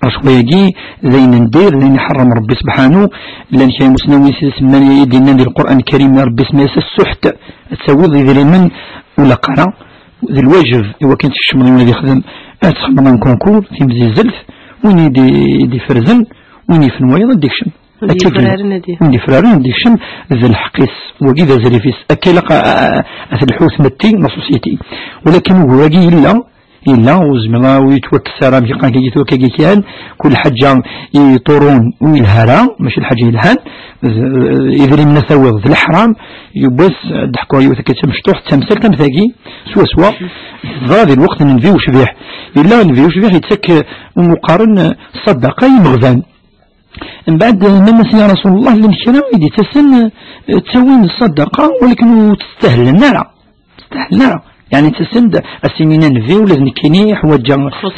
رشوياكي زين ندير زين يحرم ربي سبحانه لأن شيء مسنوي سمانية يدينا دي القرآن الكريم ربي سماه السحت تسوي ذي ذي ولا قرا ذي الواجب إوا كانت الشمري ولا يخدم أتخدم من كونكور في مزي الزلف وين دي فرزن وين في المويه ديكشن ندي فرارين ديكشن ذا الحقيس وكذا زريفيس أكلق الحوث متي نصوصيتي ولكن هو إلا وزملا ويتوكسر بيقان كيتوكا كل حاجة يطورون ويلهرا ماشي الحاجة يلهان إذا من ثوض ذا الحرام يبس ضحكوا يوثا كتمشطوح تمثل تمثاقي سوا ذا الوقت ننفيو شبيح إلا ننفيو شبيح يتسك مقارن صدقي مغذان من بعد من يا رسول الله اللي مشينا يدي تسن تسوين الصدقة ولكن تستاهل النار يعني تسند السمينة نفي ولا نكيني حوايج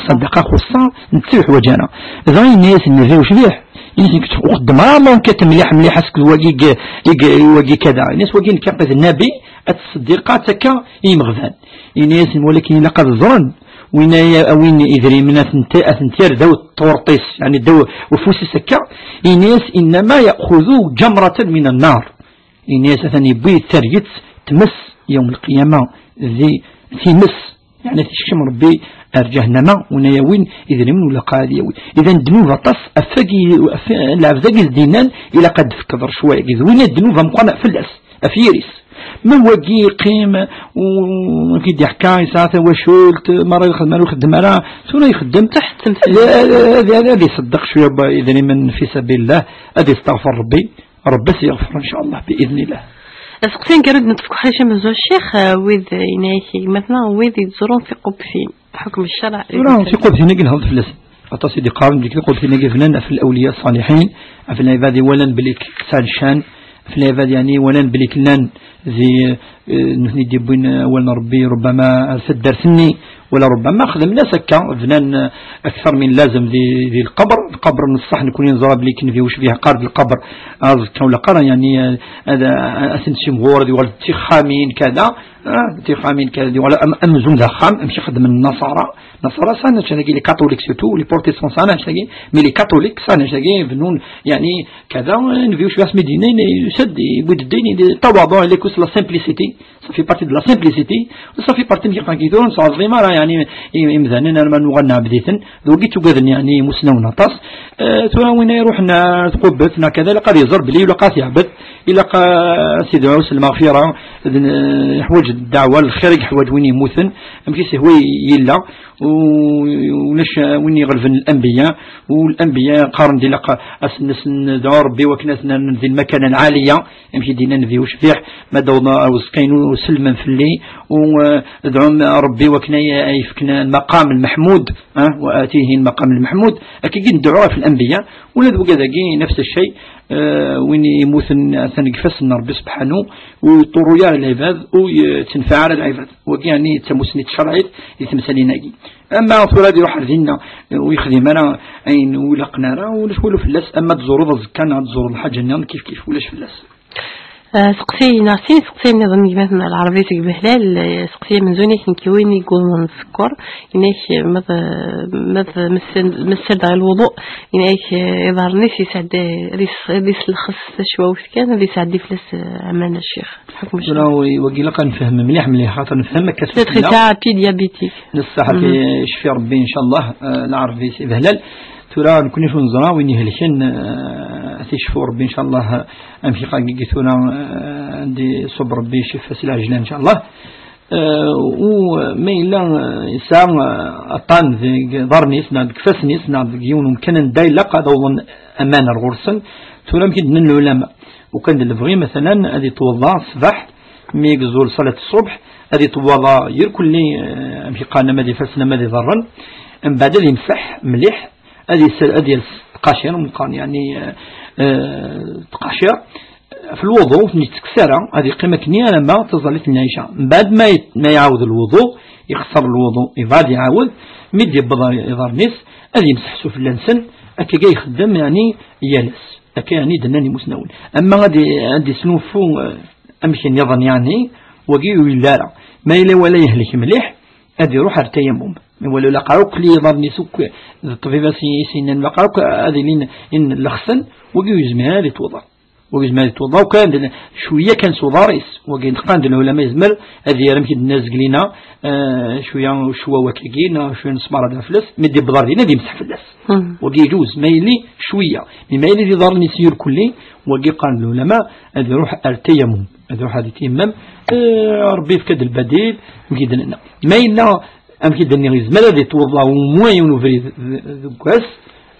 صدقة خصها نتسوي حوايجنا ذا الناس نفي وشبيح يمكن تقدم الله كتمليح مليح اسك واقي كذا الناس واقي كيقضي النبي الصديقات هكا يمغفان الناس ولكن لقد زرن وين إذري من أثنتير دو التورطيس يعني دو وفوسي سكا الناس إنما يأخذوا جمرة من النار الناس أثني بي ثريت تمس يوم القيامة ذي تمس يعني تشكم ربي أرجهنما ونيوين إذن من ولا قادي إذا الدنوب طف أفاقي العفزاقي الدينان إلى قد فكذر شوية وين الدنوب مقنع فلس أفيريس من وقي قيم وكيدي حكاي ساعة وشولت مرة يخدم راه شنو يخدم تحت هذا يصدق شوية إذن من في سبيل الله هذا يستغفر ربي سيغفر إن شاء الله بإذن الله. سقسين كرد نتفق حاجة من زوج الشيخ ويذ ينايشي مثلا ويذ يزورون في قبثين بحكم الشرع في قبثين نقل هذا فلس أتصيدي قارن بليك قبثين نقل فلان في الأولياء الصالحين في العباد ولن بليك سال شان في العباد يعني ولن بليك لن زي نثني ديبوين ولن ربي ربما سدر سني ولا ربما خدمنا سكا فنان أكثر من لازم ذي القبر نصح نكون ينزرب لي كن فيه وش فيها قارب القبر أذكر ولا قرا يعني هذا أسنشي مغور دي ولا تخامين كذا تخامين كذا ولا أمزون ذا خام أمشي خدم النصارى سانا شنقي لي كاثوليك سيتو لي بروتستان سانا شنقي مي لي كاثوليك سانا شنقي فنون يعني كذا نفيوش في اسم دينين يسد يبود الدين التواضع اللي كوس لا سامبليسيتي صافي بارتي دو لا سامبليسيتي وصافي بارتي ملي قاكيدون صافي ما يعني يمذننا ما نغنى بديتن ذوقي تقدن يعني مسنون طاس تو وين يروحنا تقبثنا كذا لقد يزر بلي ولا قاس يعبد الى سيدي عوس المغفره حوايج الدعوه الخير حوايج وين يموتن ماشي هو يلا ونش وين يغلفن الانبياء والانبياء قارن دي لقى اسنس ندعو ربي وكناتنا ذي المكانه العاليه يمشي دينا نفي وشفيح ما دونا او سكينو سلما في اللي ودعو ربي وكنا يفكنا المقام المحمود واتيه المقام المحمود اكيد ندعوها في الانبياء ولا ذو كذا نفس الشيء وين يموتن سنقفسنا ربي سبحانه ويطروا العباد وتنفع على العباد ويعني تمسني تشرعيت يتمثلين اما فراد يروح لنا ويخدم انا اين ولقنا راه ولاش ولو فلاس اما تزوروا الزكان تزوروا الحاجه كيف ولاش فلاس سقسي ناسين سقسي نظام مثلا العربية بهلال سقسي من زوني كيوين يقولون السكر ينايش ماذا مسر داغ الوضوء ينايش يظهر ناس يسعد ريس الخص شوى وسكان هذا يسعد فلس عملنا الشيخ حكم الشيخ وقيل لك نفهم مليح خاطر نفهم كسر ختاع بي ديابيتيك نصح يشفي ربي ان شاء الله العربية بهلال ترى نكون شو نزرع وين يهلكن تشفوا ربي ان شاء الله امشي قاقي ثورا عندي صبر ربي شفا سلاجل ان شاء الله وما الا يسام الطان ضرني سناد كفاسني سناد يون كان داي لقى دون امانه الغرسن ترى يمكن العلماء وكان الفغي مثلا هذه توضا الصباح مي يقزول صلاه الصبح هذه توضا يركل لي امشي قانا ما دي فاسنا ما دي ضرن من بعد يمسح مليح هذه تقاشير مقان يعني تقاشير في الوضوء في تكسرة هذه قيمة كنية لما تظلت النعيشة بعد ما يعاود الوضوء يخسر الوضوء يبعد يعاود مد يبضى يظهر نس هذه يمسحسو في اللنسن أكا جاي يخدم يعني يالس أكا يعني دناني مسنون أما غادي سنوفو أمشي يظن يعني وقيو يلارا ما يلا ولا يهلك مليح هذه يروح التيمم ولا لقاوك لي ضرني سوق الطبيبة سينن لقاوك هذه لين إن الخسن وجيو يزمها لتوضع وكان شوية كان صداريس وكان قاند العلماء يزمر هذه رمي الناس قلينا شوية وكاكينا شوية نصبر هذا فلس مدي بضار لينا دي مسح فلس وكي يجوز ما يلي شوية مما يلي ضرني سير كلي وكي قاند العلماء هذه روح التيمم هذه روح هذه تيمم ربي فكاد البديل مكيدنا ما يلا أمكن أن يزمل هذه توضع وموين وفريد ذكاس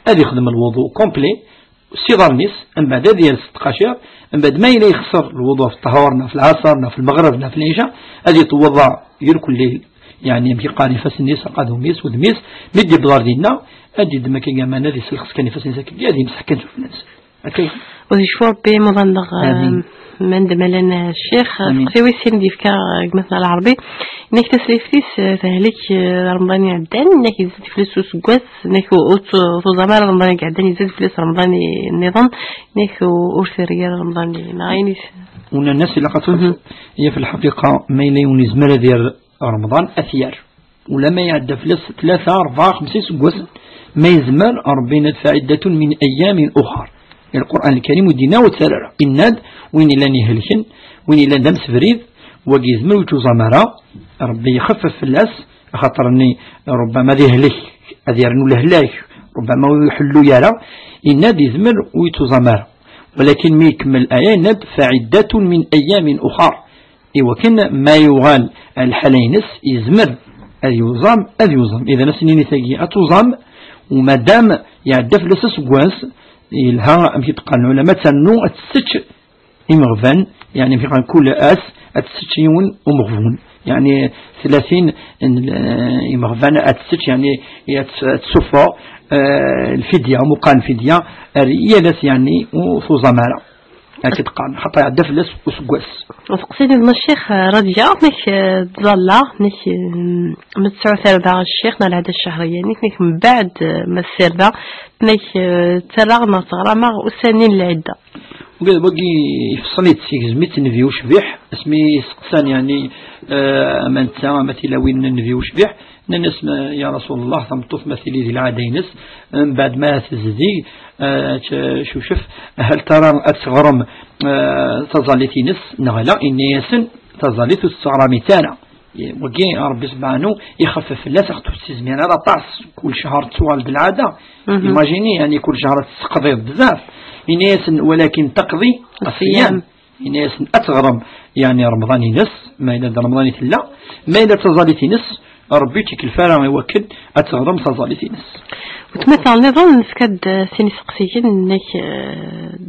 هذه يخدم الوضوء كومبلي صغار نيس من بعد هذه الستقاشر من بعد ما يخسر الوضوء في الطهارنا في العصرنا في المغربنا في العشاء هذه توضع يركل الليل يعني بيقى نفس الناس قادو ميس ودميس مدي بلار دينا ادي دما كي ما نادي سلخص كان نفس الناس كي غادي يمسح كان في الناس اوكي ويشوف بي مظلغ من دملنا الشيخ سوي سين ديفكا مثلا العربي انك تسليفتيس تهلك رمضان عدان انك يزيد فلوس وسكواس انك تو زمان رمضان عدان يزيد فلوس رمضان النظام انك ورث ريال رمضان معينيش ونا الناس اللي قتلوا هي في الحقيقة ما يليون يزمر ديال رمضان أثيار ولا ما يعدى فلس 3 4 5 سكواس ما يزمر ربنا فعدة من أيام أخر القرآن الكريم ودينا وتسرر إناد وين إلا نهلكن وين إلا دمس فريد وجزمر وتزمرا ربي يخفف في الناس خاطرني ربما ذهلك أذيرنو لهلاك ربما يحلو يرى إناد يزمر ويتزمر ولكن ما يكمل الآية ند فعدة من أيام أخر وكن ما يغال الحلينس يزمر أذ يوزم إذا نسنين ثقي أتوزم وما دام يعدف لسس قواس إلها أم يتقال العلماء تنو أتسج إمغفان يعني في كل أس أتسجيون ومغفون يعني 30 إمغفان أتسج يعني أتسفى الفدية مقان فدية ريالس يعني وثوزمارة أتتقان حتى يعدف لس وسقوس وتقصيد الشيخ رضيا نك ظلا نك متسعو ثردا الشيخ نال هذا الشهر يعني نك من بعد ما السردا نك تراغنا تغرما وسنين العدة باقي فصليت سيكزميت نفيو شبيح اسمي سقسان يعني من مثلا وين نفيو شبيح نسمع يا رسول الله تمطف مثلي ذي العادينس بعد ما تزدي شوف هل ترى أتغرم تظلتي نس نغلا إني يسن تظلت الصغرامتانا وقي ربي سبحانه يخفف الناس أخذ تسمين على طاس كل شهر توال بالعادة إيماجيني يعني كل شهر تقضي بزاف إني يسن ولكن تقضي الصيام إني يسن أتغرم يعني رمضان نس ما إذا رمضان لا ما إذا تظلتي نس ربي تكلفارا يوكد أتغرم تظلتي نس وتمثل نظام نفكد سيني سقسيين انك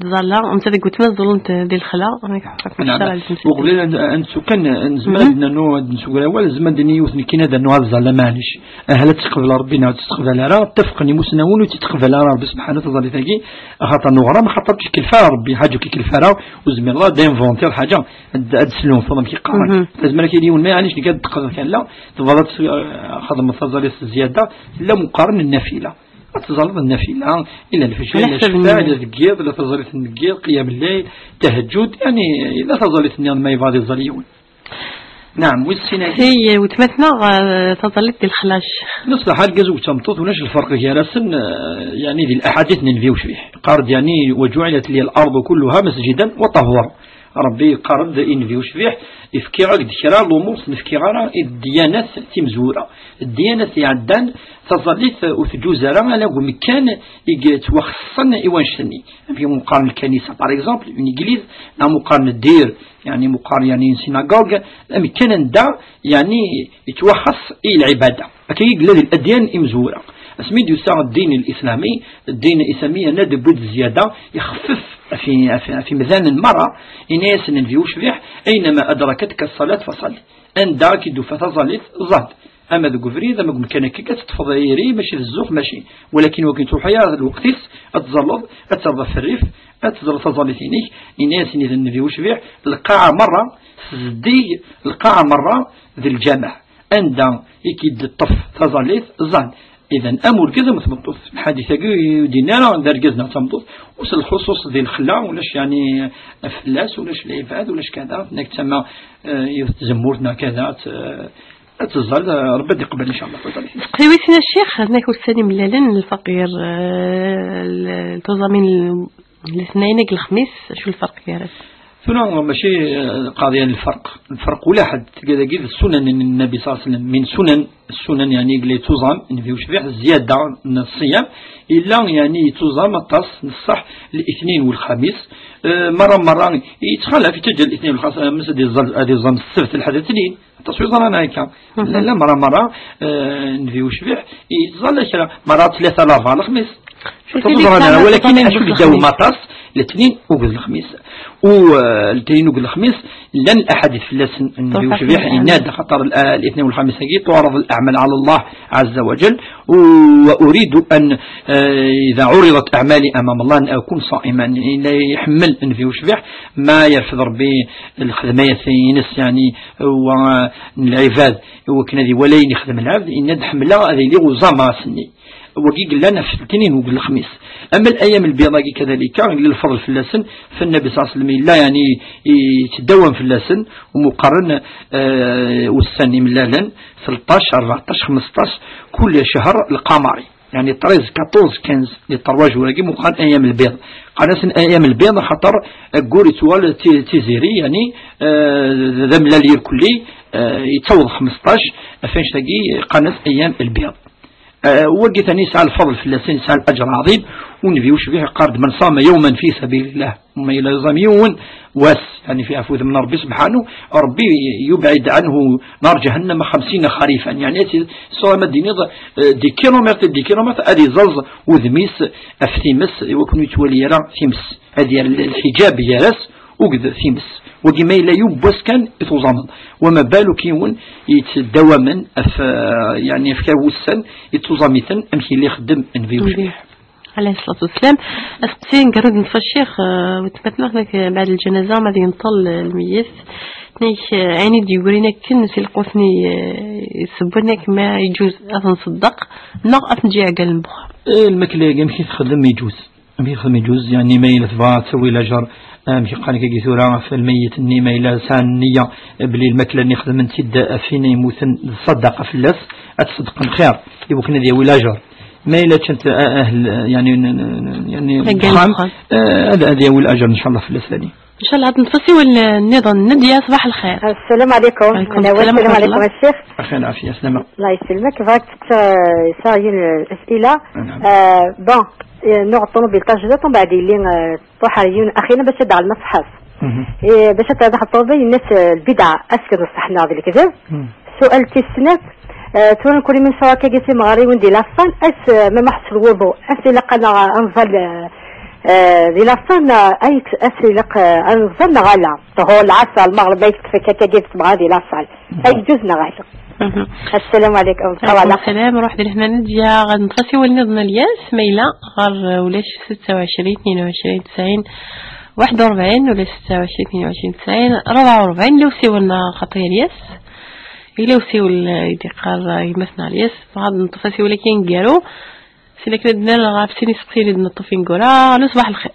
ظلا انت ذاك تمثل ديال الخلا راك حقك نعم وقبل ان سكن زمان انه نسوق الاول زمان دني وثني كاين هذا انه هذا معليش هل تقبل ربنا وتستقبل راه اتفقني مسنون وتتقبل ربي سبحانه تظل ثقي خاطر نغرى ما خاطرش كلفار ربي حاجه كيكلفارا وزمن الله دينفونتير حاجه السلوم فما كيقارن لازم لك اليوم ما يعنيش قد تقدر كان لا تظلت خدمه تظل زياده لا مقارن النافله تظل النافلة إلى الفجر إلى الشفاء إلى القيض إلى تظلت النقيض قيام الليل تهجد يعني لا تظلت النيان ما يفاضي الظليون نعم والسنة هي وتمثنا تظلت الخلاش نص حال جزو تمطط وناش الفرق هي رسن يعني ذي الأحاديث ننفيو شريح قارد يعني وجعلت لي الأرض كلها مسجدا وطهورا ربي قارد إنفيو شريح إفكيرا ذكرى الأمور نفكيرا الديانات تمزورة الديانات يعدان تظلت وتجوزرا على مكان يتوخصن إيوانشتني في مقارنة الكنيسة par exemple une église مقارنة الدير يعني مقارنة يعني سيناغوغ مكان دا يعني يتوخص العبادة أكيد الذي الأديان إمزورة اسميد يسار الدين الإسلامي الدين الإسلامي ندب زيادة يخفف في ميزان المرأة إناس ننفيوش فيه أينما أدركتك الصلاة فصل أن داك دو فتظلت زاد أما ذو قفري إذا ما كان كيكا تتفضيري ماشي الزوق ماشي ولكن وكي تروحي هذا الوقت أتظلظ أترضى في الريف أتظل تظلتيني إناس إذا ننفيوش فيه القاعة مرة زدي القاعة مرة ذي الجامع أندا يكيد الطف تظلت زاد إذا أمور كذا مثبطوث الحادثة دينارا درجزنا تمطوث وصل الخصوص ذي الخلا ولاش يعني فلاس ولاش العباد ولاش كذا هناك تسمى زمورتنا كذا تظل ربي يقبل إن شاء الله. قيوسنا الشيخ هناك الثاني ملالن الفقير التوزامين الاثنين الخميس شو الفرق يا رأس؟ هنا ماشي قضية الفرق ولا حد كذا كذا السنن النبي صلى الله عليه وسلم من سنن السنن يعني اللي توزام إن فيه شبيح زيادة من الصيام إلا يعني توزام الطاس نصح الاثنين والخميس مرة يتخلى في تجل الاثنين والخميس مثل هذه الظن السبت الحدثين التصوير ظلنا هيك لا مرة نفيه شبيح يتظل كذا مرات 3 لافا الخميس ولكن نشوف الجو مطاس الاثنين وقبل الخميس والتين الخميس لن الأحاديث في اللسن نبي وشبيح إناد خطر الاثنين والخميس هي تعرض الأعمال على الله عز وجل. وأريد أن إذا عرضت أعمالي أمام الله أن أكون صائما لا يحمل نبي وشبيح ما يرفض ربي الخدمة ينس يعني والعباد وكنا ذي ولا يخدم العبد إن نحمل هذه اللي غزامة سني وقيل لنا في الاثنين وقل الخميس. أما الأيام البيضاء كذلك للفضل في اللسن فالنبي صلى الله عليه وسلم لا يعني يتداوم في اللسن ومقارن والسن من لالن 13 14 15 كل شهر القمري يعني 13 14 15 للترواج ولاقي مقارن أيام البيض قناة أيام البيض خطر قوري توال تيزيري يعني ذم لالير كلي يتوض 15 فين تلاقي قناة أيام البيض. وقت ثاني سأل الفضل في اللسان سأل أجر عظيم ونبي وشبيه قارد من صام يوما في سبيل الله وما يلزم يوم واس يعني في أفوذ من ربي سبحانه ربي يبعد عنه نار جهنم 50 خريفا يعني صوم الدين دي كيلومتر أدي زلز وذميس أفتيمس وكن يتولي يرى ثيمس هذه الحجاب يرس وقد ثيمس وكما لا يبوس كان يتوزامن وما بالك يون يتداوما يعني في كاوسن يتوزاميتن امشي اللي يخدم انفي وشبيح عليه الصلاة والسلام. أسقسين قرد نصف الشيخ وتمتنا بعد الجنازة ما ذي نطل الميت نيش عيني دي يقولينا كن سيلقوثني يسبوني كما يجوز أثن صدق نقف نجي عقل المبخار المكلة يمشي تخدم يجوز يعني ما يلثبات تسوي لجر مشي قالك كيثورا في الميت اني ما الى سانيه بلي الماكله اللي نخدم نتد فين يموت صدق في اللس اتصدق خير يمكن ذي ولاجر ما الى كنت اهل يعني هذا هو الاجر ان شاء الله في اللس هذه ان شاء الله عاد نفسي والنظام نديا صباح الخير. السلام عليكم. السلام عليكم الشيخ. اخي العافيه السلام. الله يسلمك. بغيت صاير الاسئله بون نوع الطوموبيل تاجدت ومن بعد اللي طحريون اخينا باش تدعى المصحف باش تدعى الطوموبيل الناس البدعه اسكن الصحنا هذا الكذب. سؤال تسنات تون كل من شراكه قسي مغاري وندي لافان اس ما محصل الوضوء اس لقنا انفل دي لافان اي اس لق انفل غالا هو العصا المغرب يتفكك جبت مغادي لافان اي جزنا غالا. السلام عليكم. السلام ورحمة الله. نديا غنطفسي ولنضنا الياس ميلا غير ولاش 26 22 90 41 ولا 26 22 90 44 لو سيولنا خطير ياس إلا وسيو الدقار يمثنا الياس غاد نطفسي ولكن نقالو سيلك ندنا غابسيني سقسيني نطفين نقولا الو صباح الخير.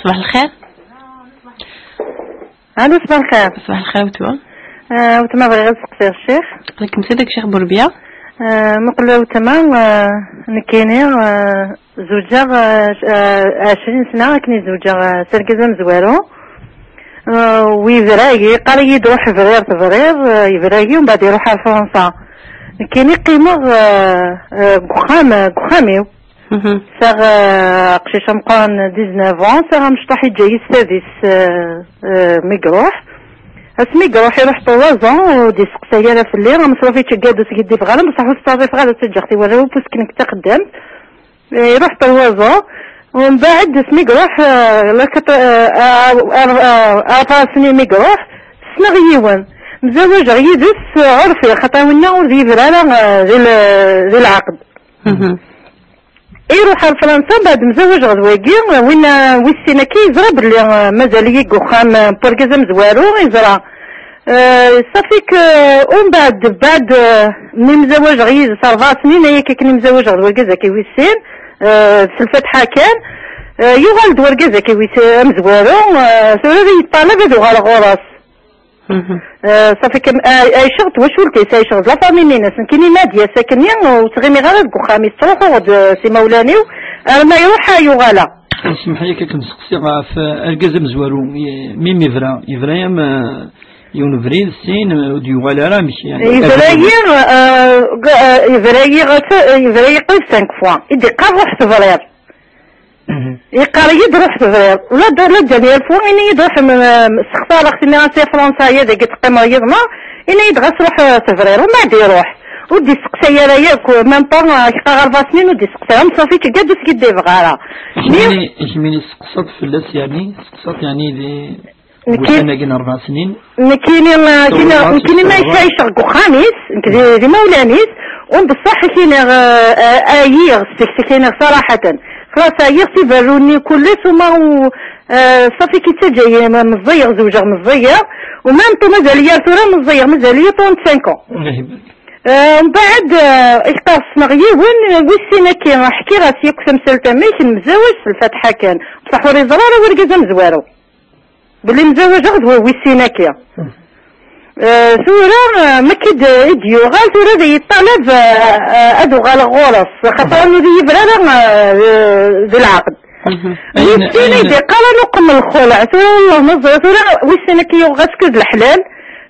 صباح الخير. الو صباح الخير. صباح الخير وتوا وتما بغي نسقسي الشيخ لكن سيدك شيخ بربيا مقلا وتما نكيني زوجة 20 سنة كني زوجة سرقزة مزوارو ويفراقي قال يروح فغير يفراقي ومن بعد يروح على فرنسا كيني قيمة قخاميو ساغ قشيشة مقان 19 ساغ مشطحي جاي السادس ميقروح اسمي قروح يروح طوازون ودي سقسايا في الليل مصروفي تشقادو سيدي في غالا بصح وستافي في غالا تجختي ولا بوسكن تقدم يروح طوازون ومن بعد اسمي قروح لك 4 سنين مي قروح سنغيون مزوج غيدس عرفي خطاونا وذي فرالا ذي العقد يروح لفرنسا بعد مزوج غدواكي وين ويسينا كي يزرى بلي مازال يقخام بركزا مزوارو يزرى صافيك ومن بعد ملي مزوج غيز 4 سنين هي كي مزوج غدواكي زكي ويسين في الفتحة كان يغال دوركا زكي ويسين مزوارو سوري يطالب هذو غال غراس صافي كم اي شغل وشولتي ساي شغل لا فامي ناس كاينين ناديه ساكنين وتغيمي غير بوخامي تروحوا غد سي مولانيو ما يروح يغالا اسمح لي كنسقسي في الكازم زوارو ميمي فرا يفرايم يونفريد سين ديوغالا راه ماشي يعني يفراي 5 فوا يدي قرح تفرير يقال يروح تفرير ولا جميع الفوق إني يروح سختار اختي ميراسي فرنسا هي ذاك تقيم يضمى إني يدغس روح تفرير وما يروح ودي سقسايا راه ياك ميم با كيبقى 4 سنين ودي سقساهم صافي كيقاد سكيدي بغارة يميني سقسط فلاس يعني سقسط يعني دي أنا كاين 4 سنين كاينين ما يشارك خامس دي مولانيس وبصح كاين ايير كاين صراحة خلاص ايير تيبروني كل ثم صافي كيتجاي مزيغ زوجة مزيغ ومام تو مازال ليا ثورة مزيغ مازال ليا 35 من بعد إختص مغيون ويسينا كي نحكي راسي كنت مسلتة ميت مزوج في الفاتحة كان بصح وري زرارة ورقازة مزوارو بلي مزوج غدوة ويسينا كي ثورة ما كيد إديو غال ثورة ذي الطلب أدو غال غورس خاطر أنو ذي يبرا ذي العقد ويسينا دي قال نقم الخلع ثورة والله نظر ثورة ويسينا كي غاسكد الحلال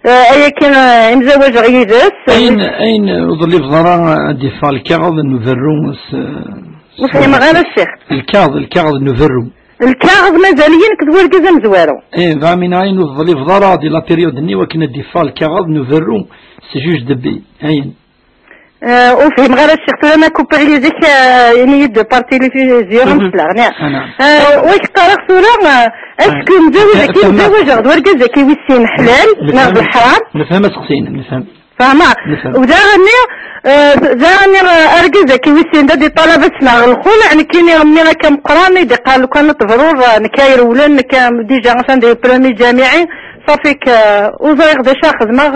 ايا كان مزوج غيداس اين وظلي في ضرا دفاع الكاغض نفرو وفي مغانا الشيخ الكاغض نفرو الكاغض مازاليا كدوار كذا مزوارو فامين اين وظلي في ضرا دي لا بيريود ني وكنا دفاع الكاغض نفرو سي جوج دبي اين وفي مغانا الشيخ تما كوبريزيك يعني دو بارتي لي في زيرون سلاغنا واش قرا صورة اسكو مزوج كي مزوج غدوار كذا كي ويسين حلال ناخذ الحرام نفهم سقسينا نفهم فاهمة وداغني ارقزة كي ويسين دادي طلبت ناغ الخول يعني كيني رمينا كم قراني دي قالو كان تفرور نكاير ولا نكام ديجا غسان دي برامي جامعي صافيك وزيغ دا شاخذ ماغ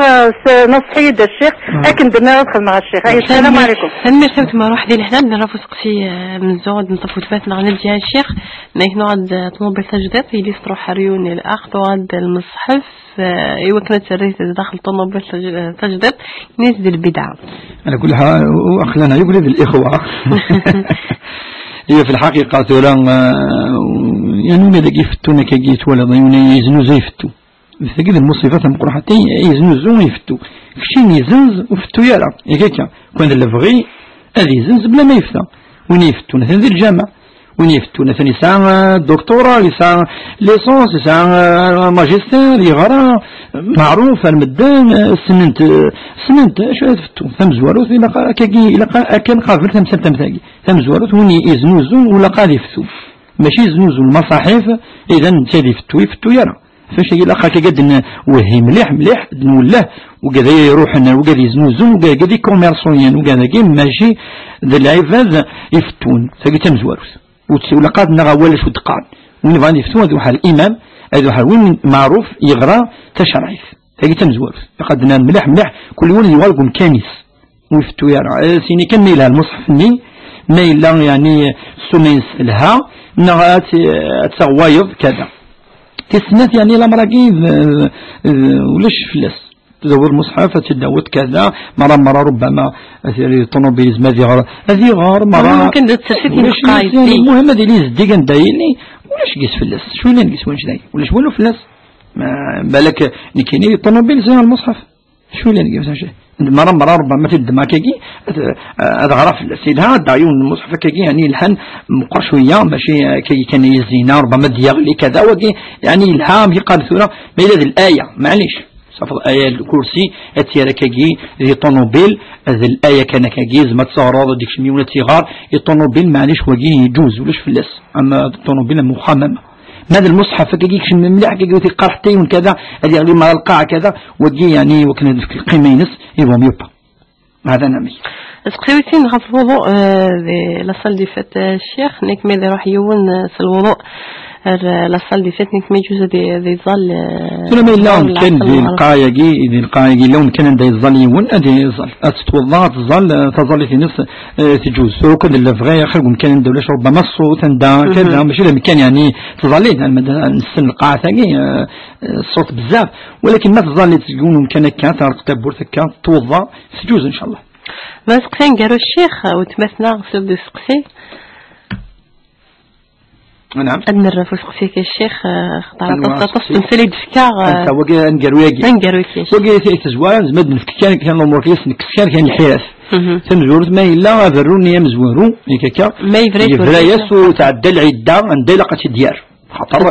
نصحي دا الشيخ اكن درنا ندخل مع الشيخ السلام عليكم سلمي سمت ما روح ديال حنا نعرفو سقسي من زود نطفو تفاتنا غنى نجي الشيخ نايك نقعد طوموبيل تجديد يلي تروح ريوني الاخت وغاد المصحف ايوا كنا تسريت داخل طوموبيل تجديد ناس ديال البدعه على كل حال واخلانا يقول هذه الاخوه هي في الحقيقه ولا يعني ماذا كيفتونا كي يتولد يزنو زي فتو مثل كذا المصيفات المقرحتين يزنو زون يفتو كشين يزنز وفتو يرى هكاكا كون الفغي هذه يزنز بلا ما يفتى وين يفتو مثلا ذي الجامعة وين يفتو مثلا يسعى دكتوراه يسعى ليسونس يسعى ماجستير يغرى معروف المدان سننت شو يفتو ثم زواروث إلا كان قابل ثم سبتم ثم زواروث وين يزنو زون ولا قال يفتو ماشي يزنو زون المصاحف إذا نتا يفتو يرى فاش يقول اخاك قد وهي مليح نولاه وقاعد يروح وقاعد يزنوزون وقاعد كوميرسيين وقاعد كي ماشي ذا العباد يفتون فقلت مزواروس ولا قاد نغاولش ودقان وين بغا يفتون هذا واحد الامام هذا واحد وين معروف يغرى تشرعيف فقلت مزواروس قد مليح كل ولد يوالقهم كانيس ويفتو يرى سيني كان ميلها المصحف ني ميلا يعني سنين لها نغات تغوايض كذا كسنات يعني لا مراكي ولاش فلاس تدور المصحف تداوت كذا مرة ربما طونوبيليز هذه غار مرة ممكن تسرسيتني القايد المهم هذه اللي زدي كندايرني ولاش قيس فلاس شو اللي نقيس واش داير ولاش والو فلاس ما بالك كاينين طونوبيل زي المصحف شو اللي نقيس مرة ربما تدما كاكي هذا غرف سيدها دايون المصحف كاكي يعني الحن مقر شوية ماشي كاكي كان يزينا ربما دياغلي كذا وكي يعني الهام يقال ثورة ما إلى ذي الآية معليش صفر آية الكرسي أتيرا كاكي ذي طونوبيل ذي الآية كان كاكي زما تصارض ديك شميونة صغار الطونوبيل معليش وكي يجوز ولاش فلاس أما الطونوبيل مخممة ماذا المصحف كيكش مليح كيقول قرحتين كذا هذه يعني مع القاع كذا وجي يعني وكان في القيمة ينس يبغى يبقى هذا نامي سقسيوتي نغف الوضوء لا صال دي فات الشيخ نيك ماذا راح يون الوضوء لا صال دي فات نيك ما يجوز دي ظل ولا ما اللون كان ذي القايقي لون كان ذي الظل يون ذي الظل أتتوضع تظل في نفس تجوز سو كل اللي فغي خرجوا كان الدولة ربما الصوت عند كذا ماشي لما كان يعني تظلين نسن القاعة ثاني الصوت بزاف ولكن ما تظل تقولون كان كان تبور ثكا توضع تجوز إن شاء الله. ما سقسين قالوا الشيخ وتمثنا غسل دو سقسي نعم أدنر في سقسيك الشيخ خطر تمثلي دفكا وقي نقرويكي وقي تزوان زمد نفكان كان الأمور كيس نكسكان كان يحياس تنزورت ما إلا ذروني مزورو هكاكا ما يفريس وتعدى العدة عندي لقت الديار خطر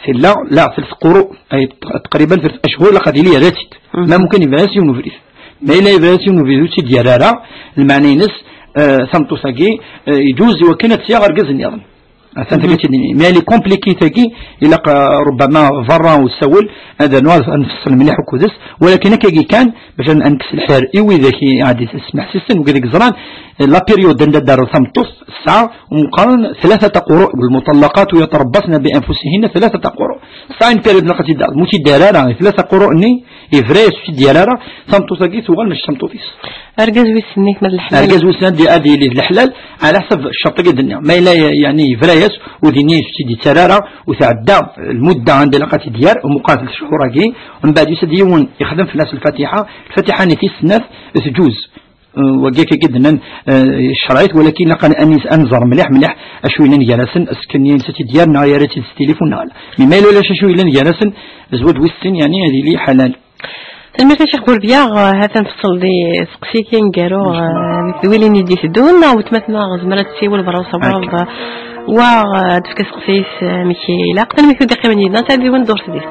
في لا في القروء أي تقريبا 3 أشهر لقد لي راتت ما ممكن يفريس ونفريس ما إلا إبراسيون وفيدوتي ديالارا المعني نس ثمتوساكي يجوز وكانت سياغ رجز النظام ما لي كومبليكي تاكي إلا ربما فرا وسول هذا نوع نفصل مليح وكودس ولكن كي كان باش نكس الحار إيوي ذاك عادي تسمح سيستم وكذاك زران لا بيريود دار ثمتوس الساعة ومقارن 3 قروء بالمطلقات ويتربصن بأنفسهن 3 قروء الساعة بيريود لقيت دار موتي دارارا 3 قروء ني إفراس في ديالارا ثمتوس كي ثوغل مش ثمتوفيس أرجز ويسنيك من الحلال أرجز ويسنيك دي أدي الحلال على حسب الشرط الدنيا ما إلا يعني فرايس ودينيش تيدي ترارا وتعدى المدة عند لقات ديار ومقاتل شهور كي ومن بعد يسد يوم يخدم في ناس الفاتحة نتي السناف تجوز وكيك جدا الشرايط ولكن لقى انيس انظر مليح اشوينا جالسن اسكنين ستي ديالنا يا ريت التليفون على ما يلو لا شوينا جالسن زود ويستن يعني هذه لي حلال الميركا شيخ بوربيا هذا نفصل دي سقسيكين قالوا ويلين يدي سدون وتمثنا زمرات سيول برا وصباب و دفك سقسيس ميكي لا قتل ميكو دقيقه من يدنا تاع وين دور سديت